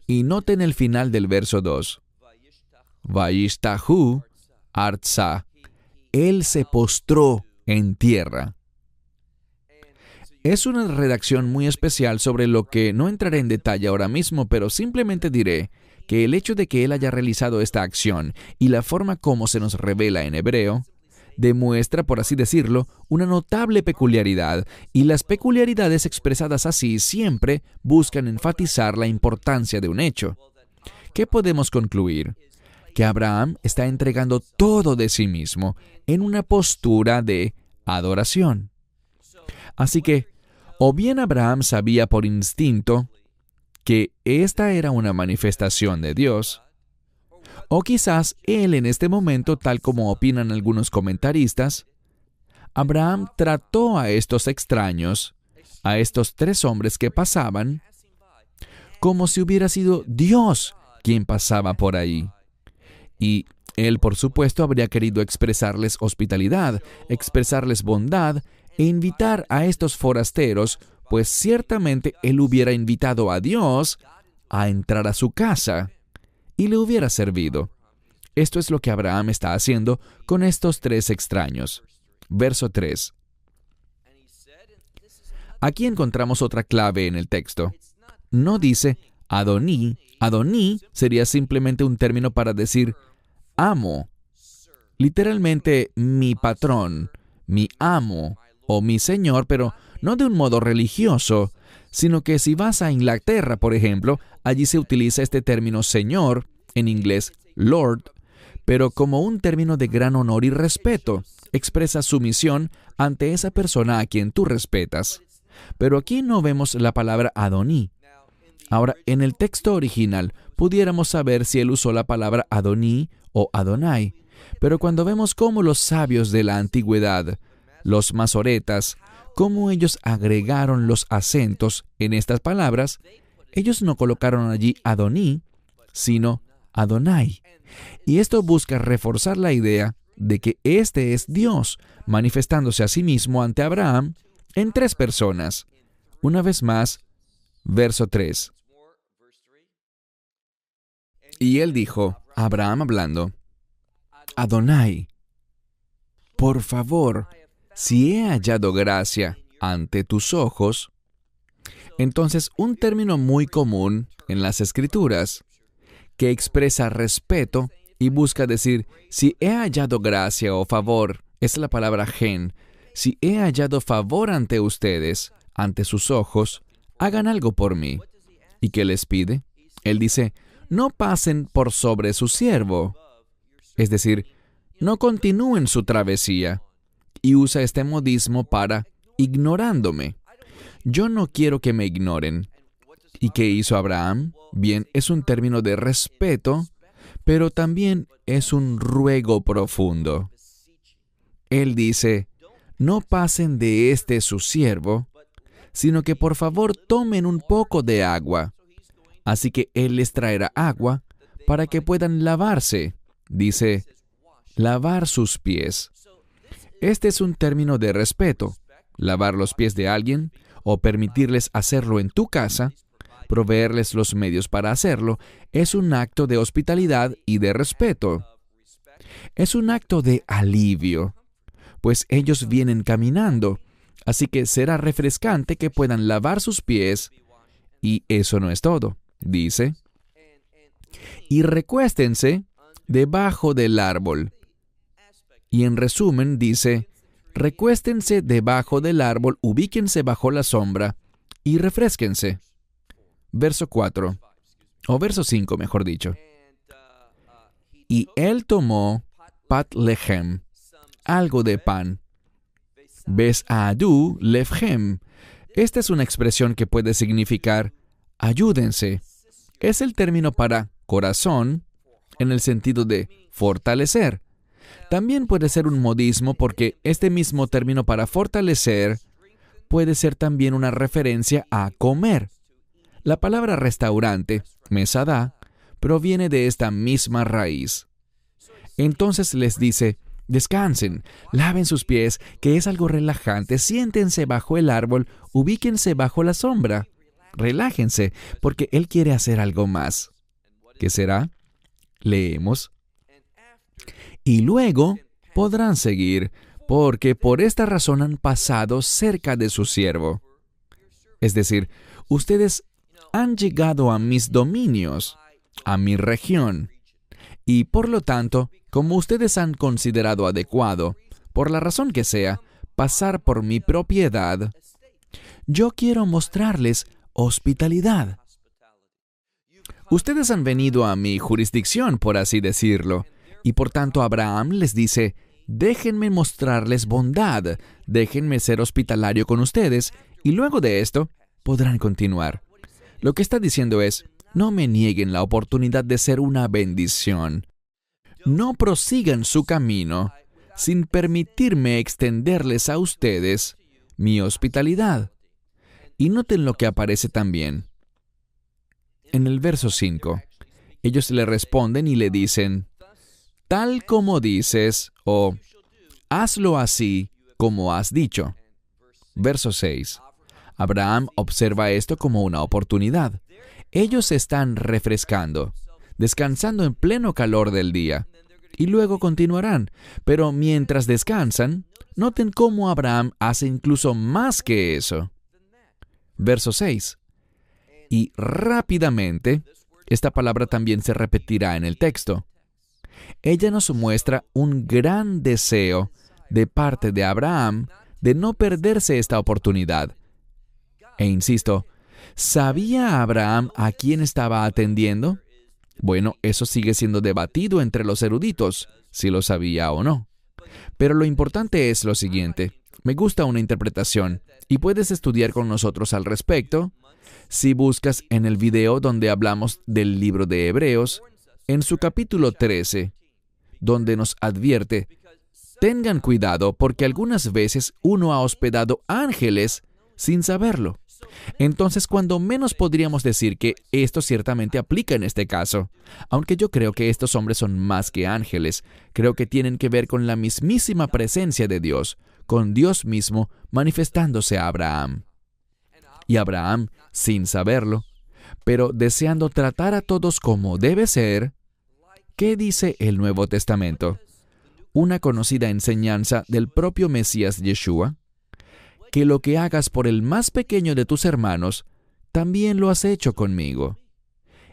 y noten el final del verso 2. Vayishtahu arza. Él se postró en tierra. Es una redacción muy especial sobre lo que no entraré en detalle ahora mismo, pero simplemente diré que el hecho de que él haya realizado esta acción y la forma como se nos revela en hebreo, demuestra, por así decirlo, una notable peculiaridad, y las peculiaridades expresadas así siempre buscan enfatizar la importancia de un hecho. ¿Qué podemos concluir? Que Abraham está entregando todo de sí mismo en una postura de adoración. Así que, o bien Abraham sabía por instinto que esta era una manifestación de Dios, o quizás él en este momento, tal como opinan algunos comentaristas, Abraham trató a estos extraños, a estos tres hombres que pasaban, como si hubiera sido Dios quien pasaba por ahí. Y él, por supuesto, habría querido expresarles hospitalidad, expresarles bondad e invitar a estos forasteros, pues ciertamente él hubiera invitado a Dios a entrar a su casa y le hubiera servido. Esto es lo que Abraham está haciendo con estos tres extraños. Verso 3. Aquí encontramos otra clave en el texto. No dice Adoní. Adoní sería simplemente un término para decir amo. Literalmente mi patrón, mi amo o mi señor, pero no de un modo religioso, sino que si vas a Inglaterra, por ejemplo, allí se utiliza este término señor, en inglés Lord, pero como un término de gran honor y respeto. expresa sumisión ante esa persona a quien tú respetas. Pero aquí no vemos la palabra Adoní. Ahora, en el texto original, pudiéramos saber si él usó la palabra Adoní o Adonai. Pero cuando vemos cómo los sabios de la antigüedad, los masoretas, cómo ellos agregaron los acentos en estas palabras, ellos no colocaron allí Adoní, sino Adonai. Y esto busca reforzar la idea de que este es Dios, manifestándose a sí mismo ante Abraham en 3 personas. Una vez más, verso 3. Y él dijo, Abraham hablando, Adonai, por favor, si he hallado gracia ante tus ojos. Entonces, un término muy común en las Escrituras, que expresa respeto y busca decir, si he hallado gracia o favor, es la palabra gen. Si he hallado favor ante ustedes, ante sus ojos, hagan algo por mí. ¿Y qué les pide? Él dice, no pasen por sobre su siervo. Es decir, no continúen su travesía. Y usa este modismo para ignorándome. Yo no quiero que me ignoren. ¿Y qué hizo Abraham? Bien, es un término de respeto, pero también es un ruego profundo. Él dice, no pasen de este su siervo, sino que por favor tomen un poco de agua. Así que él les traerá agua para que puedan lavarse. Dice, lavar sus pies. Este es un término de respeto. Lavar los pies de alguien o permitirles hacerlo en tu casa, proveerles los medios para hacerlo, es un acto de hospitalidad y de respeto. Es un acto de alivio, pues ellos vienen caminando, así que será refrescante que puedan lavar sus pies. Y eso no es todo. Dice, y recuéstense debajo del árbol. Y en resumen dice, recuéstense debajo del árbol, ubíquense bajo la sombra y refrésquense. Verso 4, o verso 5, mejor dicho. Y él tomó pat lechem, algo de pan. Ves adu lefhem. Esta es una expresión que puede significar ayúdense. Es el término para corazón en el sentido de fortalecer. También puede ser un modismo porque este mismo término para fortalecer puede ser también una referencia a comer. La palabra restaurante, mesadá, proviene de esta misma raíz. Entonces les dice, descansen, laven sus pies, que es algo relajante, siéntense bajo el árbol, ubíquense bajo la sombra. Relájense, porque Él quiere hacer algo más. ¿Qué será? Leemos. Y luego podrán seguir, porque por esta razón han pasado cerca de su siervo. Es decir, ustedes han llegado a mis dominios, a mi región. Y por lo tanto, como ustedes han considerado adecuado, por la razón que sea, pasar por mi propiedad, yo quiero mostrarles hospitalidad. Ustedes han venido a mi jurisdicción, por así decirlo, y por tanto Abraham les dice, déjenme mostrarles bondad, déjenme ser hospitalario con ustedes, y luego de esto podrán continuar. Lo que está diciendo es, no me nieguen la oportunidad de ser una bendición. No prosigan su camino sin permitirme extenderles a ustedes mi hospitalidad. Y noten lo que aparece también. En el verso 5, ellos le responden y le dicen, tal como dices, o hazlo así como has dicho. Verso 6. Abraham observa esto como una oportunidad. Ellos se están refrescando, descansando en pleno calor del día, y luego continuarán. Pero mientras descansan, noten cómo Abraham hace incluso más que eso. Verso 6. Y rápidamente, esta palabra también se repetirá en el texto. Ella nos muestra un gran deseo de parte de Abraham de no perderse esta oportunidad. E insisto, ¿sabía Abraham a quién estaba atendiendo? Bueno, eso sigue siendo debatido entre los eruditos, si lo sabía o no. Pero lo importante es lo siguiente. Me gusta una interpretación y puedes estudiar con nosotros al respecto si buscas en el video donde hablamos del libro de Hebreos, en su capítulo 13, donde nos advierte: tengan cuidado porque algunas veces uno ha hospedado ángeles sin saberlo. Entonces, cuando menos podríamos decir que esto ciertamente aplica en este caso. Aunque yo creo que estos hombres son más que ángeles, creo que tienen que ver con la mismísima presencia de Dios, con Dios mismo manifestándose a Abraham. Y Abraham, sin saberlo, pero deseando tratar a todos como debe ser, ¿qué dice el Nuevo Testamento? Una conocida enseñanza del propio Mesías Yeshua, que lo que hagas por el más pequeño de tus hermanos, también lo has hecho conmigo.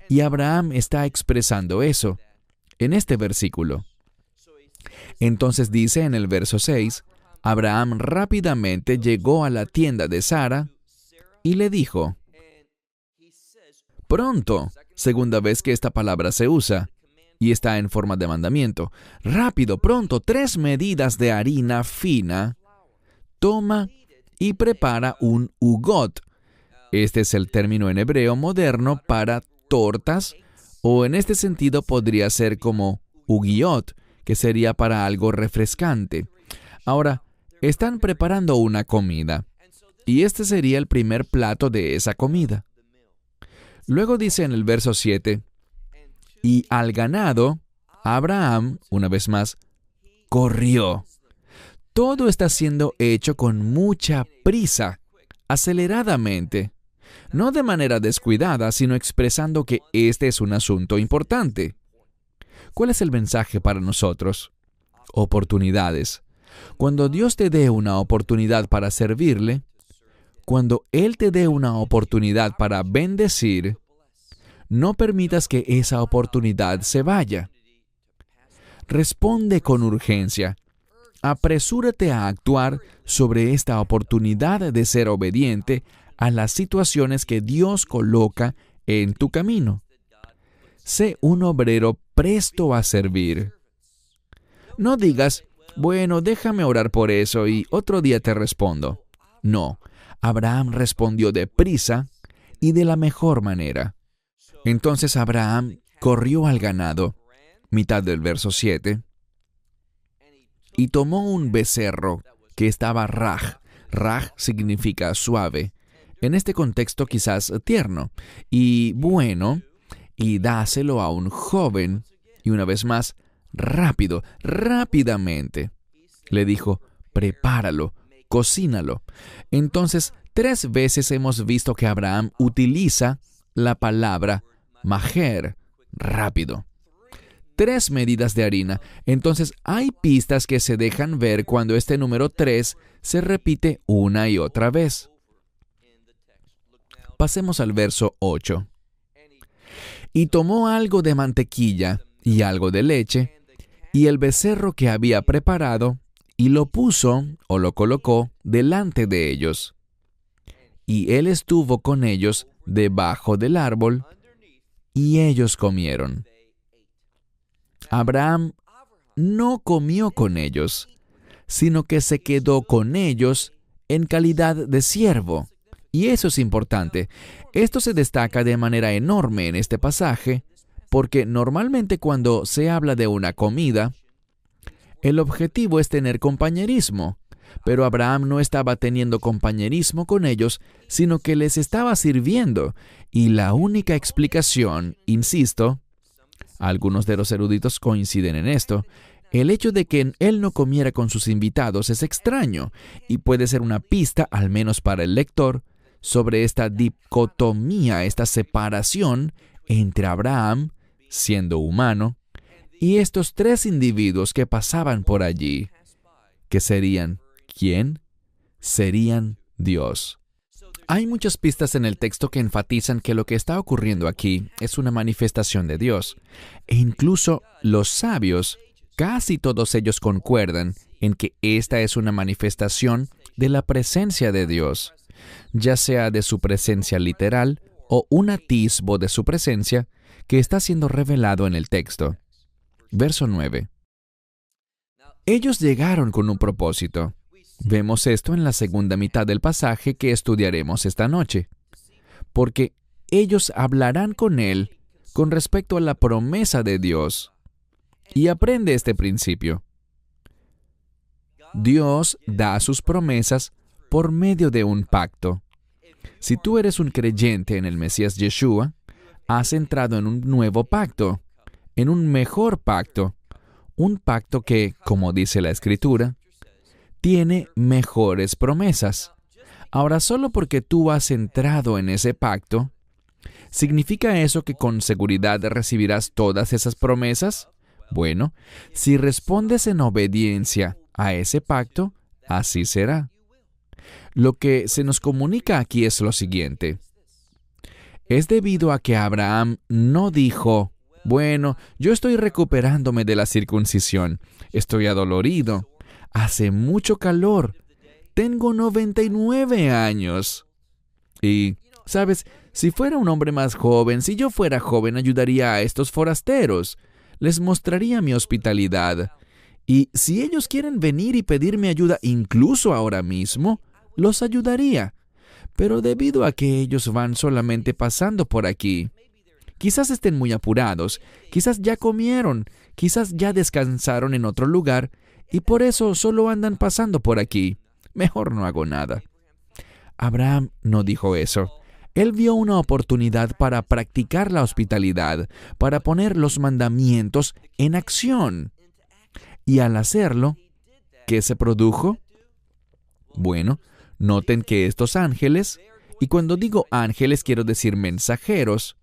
Y Abraham está expresando eso en este versículo. Entonces dice en el verso 6, Abraham rápidamente llegó a la tienda de Sara y le dijo, pronto, segunda vez que esta palabra se usa, y está en forma de mandamiento, rápido, pronto, 3 medidas de harina fina, toma y prepara un ugot. Este es el término en hebreo moderno para tortas, o en este sentido podría ser como ugiot, que sería para algo refrescante. Ahora, están preparando una comida, y este sería el primer plato de esa comida. Luego dice en el verso 7, y al ganado, Abraham, una vez más, corrió. Todo está siendo hecho con mucha prisa, aceleradamente, no de manera descuidada, sino expresando que este es un asunto importante. ¿Cuál es el mensaje para nosotros? Oportunidades. Cuando Dios te dé una oportunidad para servirle, cuando Él te dé una oportunidad para bendecir, no permitas que esa oportunidad se vaya. Responde con urgencia. Apresúrate a actuar sobre esta oportunidad de ser obediente a las situaciones que Dios coloca en tu camino. Sé un obrero presto a servir. No digas, bueno, déjame orar por eso y otro día te respondo. No, Abraham respondió deprisa y de la mejor manera. Entonces Abraham corrió al ganado, mitad del verso 7, y tomó un becerro que estaba raj. Raj significa suave. En este contexto quizás tierno. Y bueno, y dáselo a un joven. Y una vez más, rápido, rápidamente. Le dijo, prepáralo, cocínalo. Entonces, 3 veces hemos visto que Abraham utiliza la palabra majer, rápido. 3 medidas de harina. Entonces, hay pistas que se dejan ver cuando este número 3 se repite una y otra vez. Pasemos al verso 8. Y tomó algo de mantequilla y algo de leche, y el becerro que había preparado, y lo puso o lo colocó delante de ellos. Y él estuvo con ellos debajo del árbol, y ellos comieron. Abraham no comió con ellos, sino que se quedó con ellos en calidad de siervo. Y eso es importante. Esto se destaca de manera enorme en este pasaje, porque normalmente cuando se habla de una comida, el objetivo es tener compañerismo. Pero Abraham no estaba teniendo compañerismo con ellos, sino que les estaba sirviendo. Y la única explicación, insisto, algunos de los eruditos coinciden en esto, el hecho de que él no comiera con sus invitados es extraño y puede ser una pista, al menos para el lector, sobre esta dicotomía, esta separación entre Abraham, siendo humano, y estos 3 individuos que pasaban por allí, que serían, ¿quién? Serían Dios. Hay muchas pistas en el texto que enfatizan que lo que está ocurriendo aquí es una manifestación de Dios. E incluso los sabios, casi todos ellos concuerdan en que esta es una manifestación de la presencia de Dios, ya sea de su presencia literal o un atisbo de su presencia que está siendo revelado en el texto. Verso 9. Ellos llegaron con un propósito. Vemos esto en la segunda mitad del pasaje que estudiaremos esta noche. Porque ellos hablarán con él con respecto a la promesa de Dios. Y aprende este principio. Dios da sus promesas por medio de un pacto. Si tú eres un creyente en el Mesías Yeshua, has entrado en un nuevo pacto, en un mejor pacto, un pacto que, como dice la Escritura, tiene mejores promesas. Ahora, solo porque tú has entrado en ese pacto, ¿significa eso que con seguridad recibirás todas esas promesas? Bueno, si respondes en obediencia a ese pacto, así será. Lo que se nos comunica aquí es lo siguiente. Es debido a que Abraham no dijo, bueno, yo estoy recuperándome de la circuncisión, estoy adolorido, hace mucho calor, tengo 99 años. Y, ¿sabes? Si fuera un hombre más joven, si yo fuera joven, ayudaría a estos forasteros, les mostraría mi hospitalidad. Y si ellos quieren venir y pedirme ayuda incluso ahora mismo, los ayudaría. Pero debido a que ellos van solamente pasando por aquí, quizás estén muy apurados, quizás ya comieron, quizás ya descansaron en otro lugar, y por eso solo andan pasando por aquí. Mejor no hago nada. Abraham no dijo eso. Él vio una oportunidad para practicar la hospitalidad, para poner los mandamientos en acción. Y al hacerlo, ¿qué se produjo? Bueno, noten que estos ángeles, y cuando digo ángeles quiero decir mensajeros,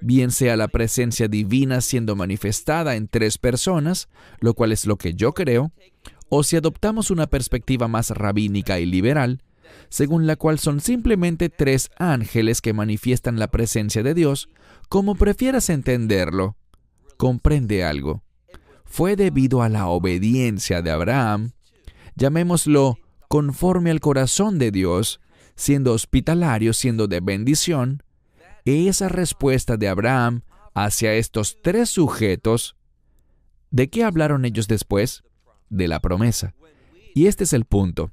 bien sea la presencia divina siendo manifestada en 3 personas, lo cual es lo que yo creo, o si adoptamos una perspectiva más rabínica y liberal, según la cual son simplemente 3 ángeles que manifiestan la presencia de Dios, como prefieras entenderlo, comprende algo. Fue debido a la obediencia de Abraham, llamémoslo conforme al corazón de Dios, siendo hospitalario, siendo de bendición, esa respuesta de Abraham hacia estos 3 sujetos, ¿de qué hablaron ellos después? De la promesa. Y este es el punto.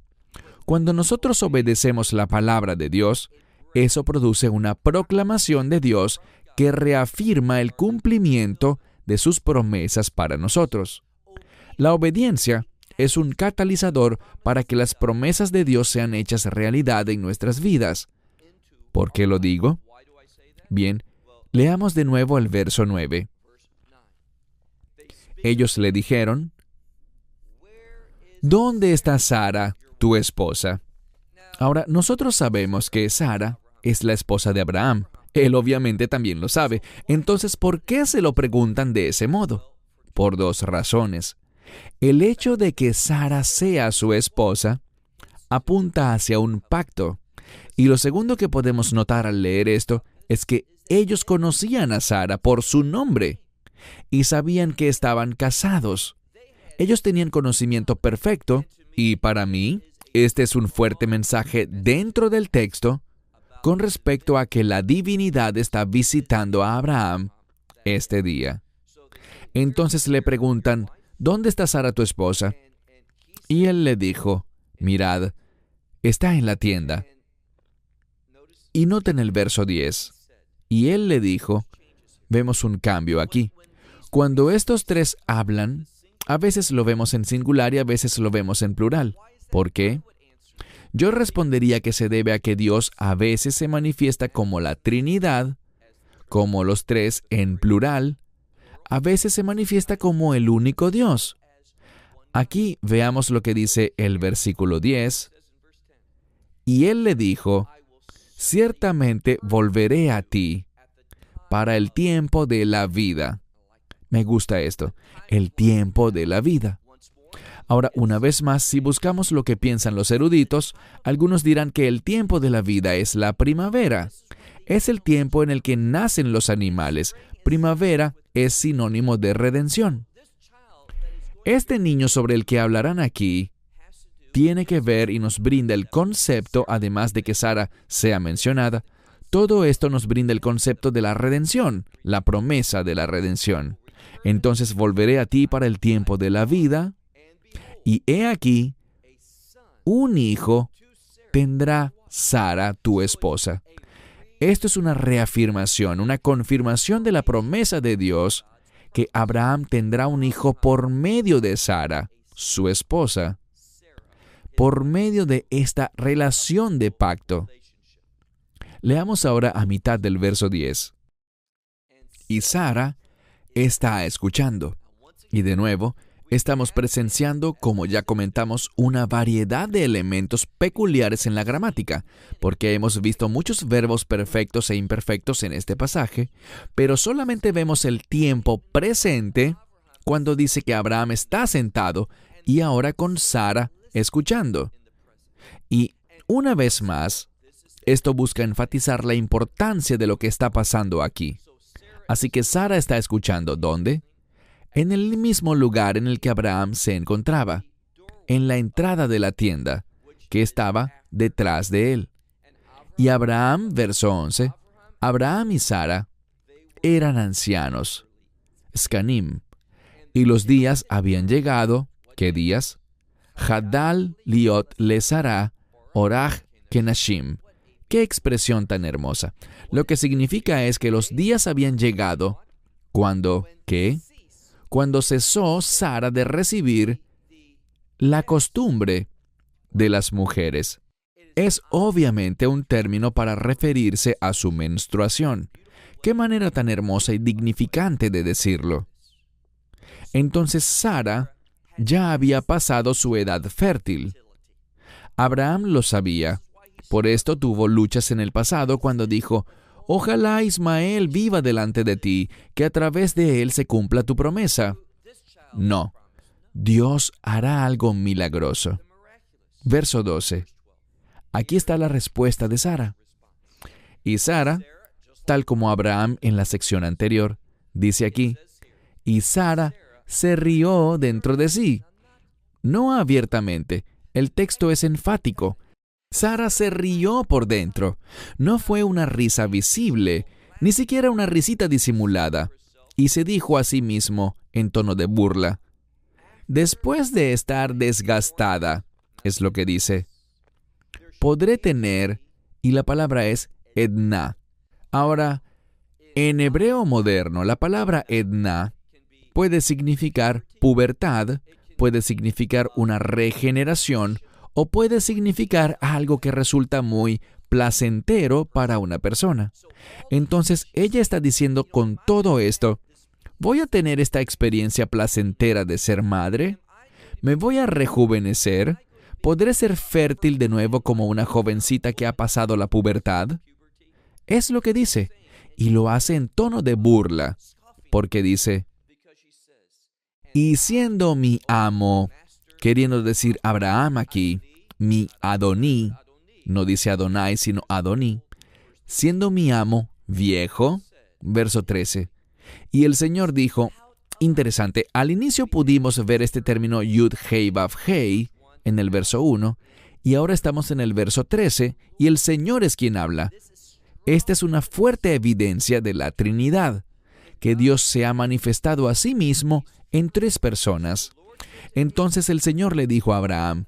Cuando nosotros obedecemos la palabra de Dios, eso produce una proclamación de Dios que reafirma el cumplimiento de sus promesas para nosotros. La obediencia es un catalizador para que las promesas de Dios sean hechas realidad en nuestras vidas. ¿Por qué lo digo? Bien, leamos de nuevo el verso 9. Ellos le dijeron, ¿dónde está Sara, tu esposa? Ahora, nosotros sabemos que Sara es la esposa de Abraham. Él obviamente también lo sabe. Entonces, ¿por qué se lo preguntan de ese modo? Por 2 razones. El hecho de que Sara sea su esposa apunta hacia un pacto. Y lo segundo que podemos notar al leer esto es que ellos conocían a Sara por su nombre y sabían que estaban casados. Ellos tenían conocimiento perfecto y para mí, este es un fuerte mensaje dentro del texto con respecto a que la divinidad está visitando a Abraham este día. Entonces le preguntan, ¿dónde está Sara tu esposa? Y él le dijo, mirad, está en la tienda. Y noten el verso 10. Y él le dijo, vemos un cambio aquí. Cuando estos 3 hablan, a veces lo vemos en singular y a veces lo vemos en plural. ¿Por qué? Yo respondería que se debe a que Dios a veces se manifiesta como la Trinidad, como los 3 en plural, a veces se manifiesta como el único Dios. Aquí veamos lo que dice el versículo 10. Y él le dijo, ciertamente volveré a ti para el tiempo de la vida. Me gusta esto, el tiempo de la vida. Ahora, una vez más, si buscamos lo que piensan los eruditos, algunos dirán que el tiempo de la vida es la primavera. Es el tiempo en el que nacen los animales. Primavera es sinónimo de redención. Este niño sobre el que hablarán aquí tiene que ver y nos brinda el concepto, además de que Sara sea mencionada, todo esto nos brinda el concepto de la redención, la promesa de la redención. Entonces volveré a ti para el tiempo de la vida. Y he aquí, un hijo tendrá Sara, tu esposa. Esto es una reafirmación, una confirmación de la promesa de Dios que Abraham tendrá un hijo por medio de Sara, su esposa, por medio de esta relación de pacto. Leamos ahora a mitad del verso 10. Y Sara está escuchando. Y de nuevo, estamos presenciando, como ya comentamos, una variedad de elementos peculiares en la gramática, porque hemos visto muchos verbos perfectos e imperfectos en este pasaje, pero solamente vemos el tiempo presente cuando dice que Abraham está sentado y ahora con Sara escuchando. Y una vez más, esto busca enfatizar la importancia de lo que está pasando aquí. Así que Sara está escuchando, ¿dónde? En el mismo lugar en el que Abraham se encontraba, en la entrada de la tienda, que estaba detrás de él. Y Abraham, verso 11, Abraham y Sara eran ancianos, Scanim, y los días habían llegado, ¿qué días? Hadal liot le Sara, oraj kenashim. ¡Qué expresión tan hermosa! Lo que significa es que los días habían llegado cuando, ¿qué? Cuando cesó Sara de recibir la costumbre de las mujeres. Es obviamente un término para referirse a su menstruación. ¡Qué manera tan hermosa y dignificante de decirlo! Entonces Sara ya había pasado su edad fértil. Abraham lo sabía. Por esto tuvo luchas en el pasado cuando dijo: «Ojalá Ismael viva delante de ti, que a través de él se cumpla tu promesa». No, Dios hará algo milagroso. Verso 12. Aquí está la respuesta de Sara. Y Sara, tal como Abraham en la sección anterior, dice aquí, y Sara se rió dentro de sí. No abiertamente, el texto es enfático. Sara se rió por dentro. No fue una risa visible, ni siquiera una risita disimulada. Y se dijo a sí mismo, en tono de burla: «Después de estar desgastada», es lo que dice, «podré tener», y la palabra es edna. Ahora, en hebreo moderno, la palabra edna puede significar pubertad, puede significar una regeneración, o puede significar algo que resulta muy placentero para una persona. Entonces, ella está diciendo con todo esto: ¿voy a tener esta experiencia placentera de ser madre? ¿Me voy a rejuvenecer? ¿Podré ser fértil de nuevo como una jovencita que ha pasado la pubertad? Es lo que dice, y lo hace en tono de burla, porque dice: «Y siendo mi amo», queriendo decir Abraham aquí, mi Adoní, no dice Adonai, sino Adoní, siendo mi amo viejo, verso 13. Y el Señor dijo, interesante, al inicio pudimos ver este término Yud Hei Vav Hei en el verso 1, y ahora estamos en el verso 13, y el Señor es quien habla. Esta es una fuerte evidencia de la Trinidad, que Dios se ha manifestado a sí mismo en tres personas. Entonces el Señor le dijo a Abraham: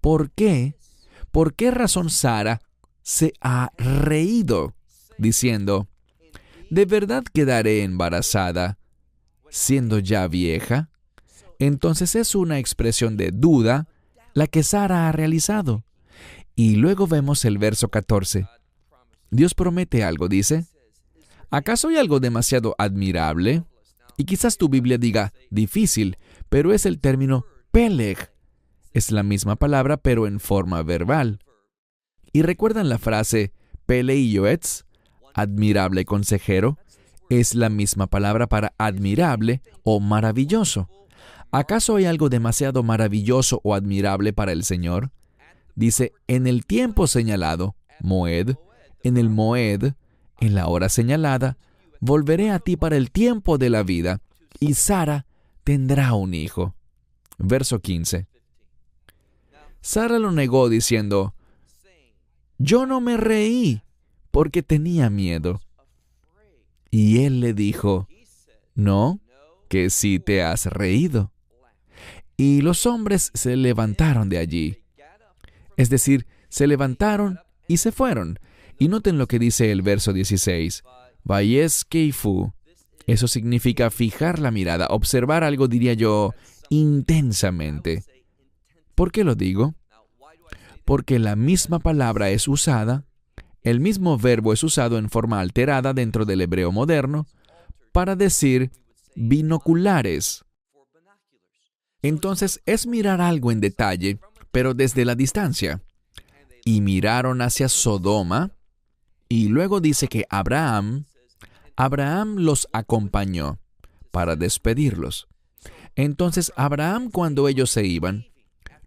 ¿por qué? ¿Por qué razón Sara se ha reído, diciendo: ¿de verdad quedaré embarazada, siendo ya vieja? Entonces es una expresión de duda la que Sara ha realizado. Y luego vemos el verso 14. Dios promete algo, dice: ¿acaso hay algo demasiado admirable? Y quizás tu Biblia diga difícil, pero es el término peleg. Es la misma palabra, pero en forma verbal. ¿Y recuerdan la frase Pelei Yoetz, admirable consejero? Es la misma palabra para admirable o maravilloso. ¿Acaso hay algo demasiado maravilloso o admirable para el Señor? Dice, en el tiempo señalado, Moed, en el Moed, en la hora señalada, volveré a ti para el tiempo de la vida, y Sara tendrá un hijo. Verso 15. Sara lo negó diciendo: yo no me reí porque tenía miedo. Y él le dijo: no, que sí te has reído. Y los hombres se levantaron de allí. Es decir, se levantaron y se fueron. Y noten lo que dice el verso 16. Vayes keifu. Eso significa fijar la mirada, observar algo, diría yo, intensamente. ¿Por qué lo digo? Porque la misma palabra es usada, el mismo verbo es usado en forma alterada dentro del hebreo moderno para decir binoculares. Entonces es mirar algo en detalle, pero desde la distancia. Y miraron hacia Sodoma, y luego dice que Abraham los acompañó para despedirlos. Entonces Abraham, cuando ellos se iban,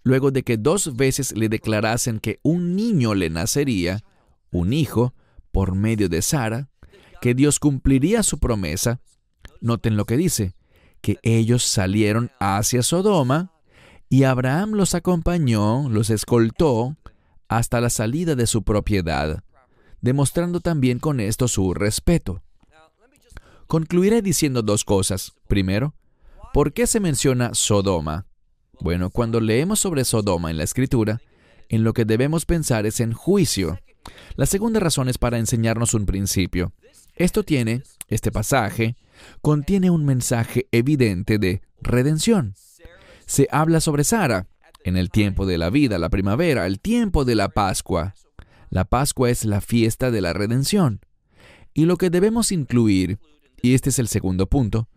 luego de que 2 veces le declarasen que un niño le nacería, un hijo, por medio de Sara, que Dios cumpliría su promesa, noten lo que dice, que ellos salieron hacia Sodoma, y Abraham los acompañó, los escoltó, hasta la salida de su propiedad, demostrando también con esto su respeto. Concluiré diciendo 2 cosas. Primero, ¿por qué se menciona Sodoma? Bueno, cuando leemos sobre Sodoma en la Escritura, en lo que debemos pensar es en juicio. La segunda razón es para enseñarnos un principio. Este pasaje, contiene un mensaje evidente de redención. Se habla sobre Sara, en el tiempo de la vida, la primavera, el tiempo de la Pascua. La Pascua es la fiesta de la redención. Y lo que debemos incluir, y este es el segundo punto,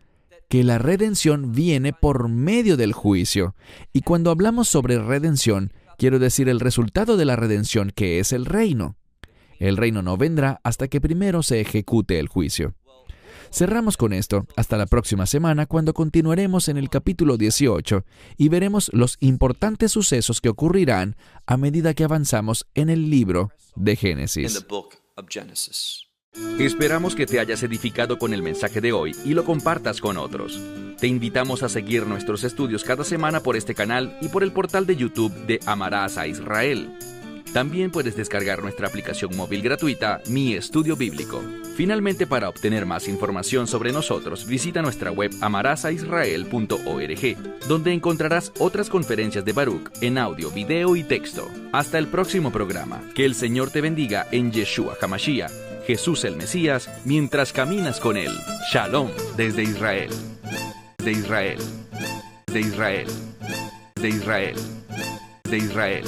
que la redención viene por medio del juicio. Y cuando hablamos sobre redención, quiero decir el resultado de la redención, que es el reino. El reino no vendrá hasta que primero se ejecute el juicio. Cerramos con esto. Hasta la próxima semana, cuando continuaremos en el capítulo 18 y veremos los importantes sucesos que ocurrirán a medida que avanzamos en el libro de In Génesis. the book of Genesis. Esperamos que te hayas edificado con el mensaje de hoy y lo compartas con otros. Te invitamos a seguir nuestros estudios cada semana por este canal y por el portal de YouTube de Amarás a Israel. También puedes descargar nuestra aplicación móvil gratuita, Mi Estudio Bíblico. Finalmente, para obtener más información sobre nosotros, visita nuestra web amarasaisrael.org, donde encontrarás otras conferencias de Baruch en audio, video y texto. Hasta el próximo programa. Que el Señor te bendiga en Yeshua HaMashiach, Jesús el Mesías, mientras caminas con Él. Shalom desde Israel. De Israel. De Israel. De Israel. De Israel.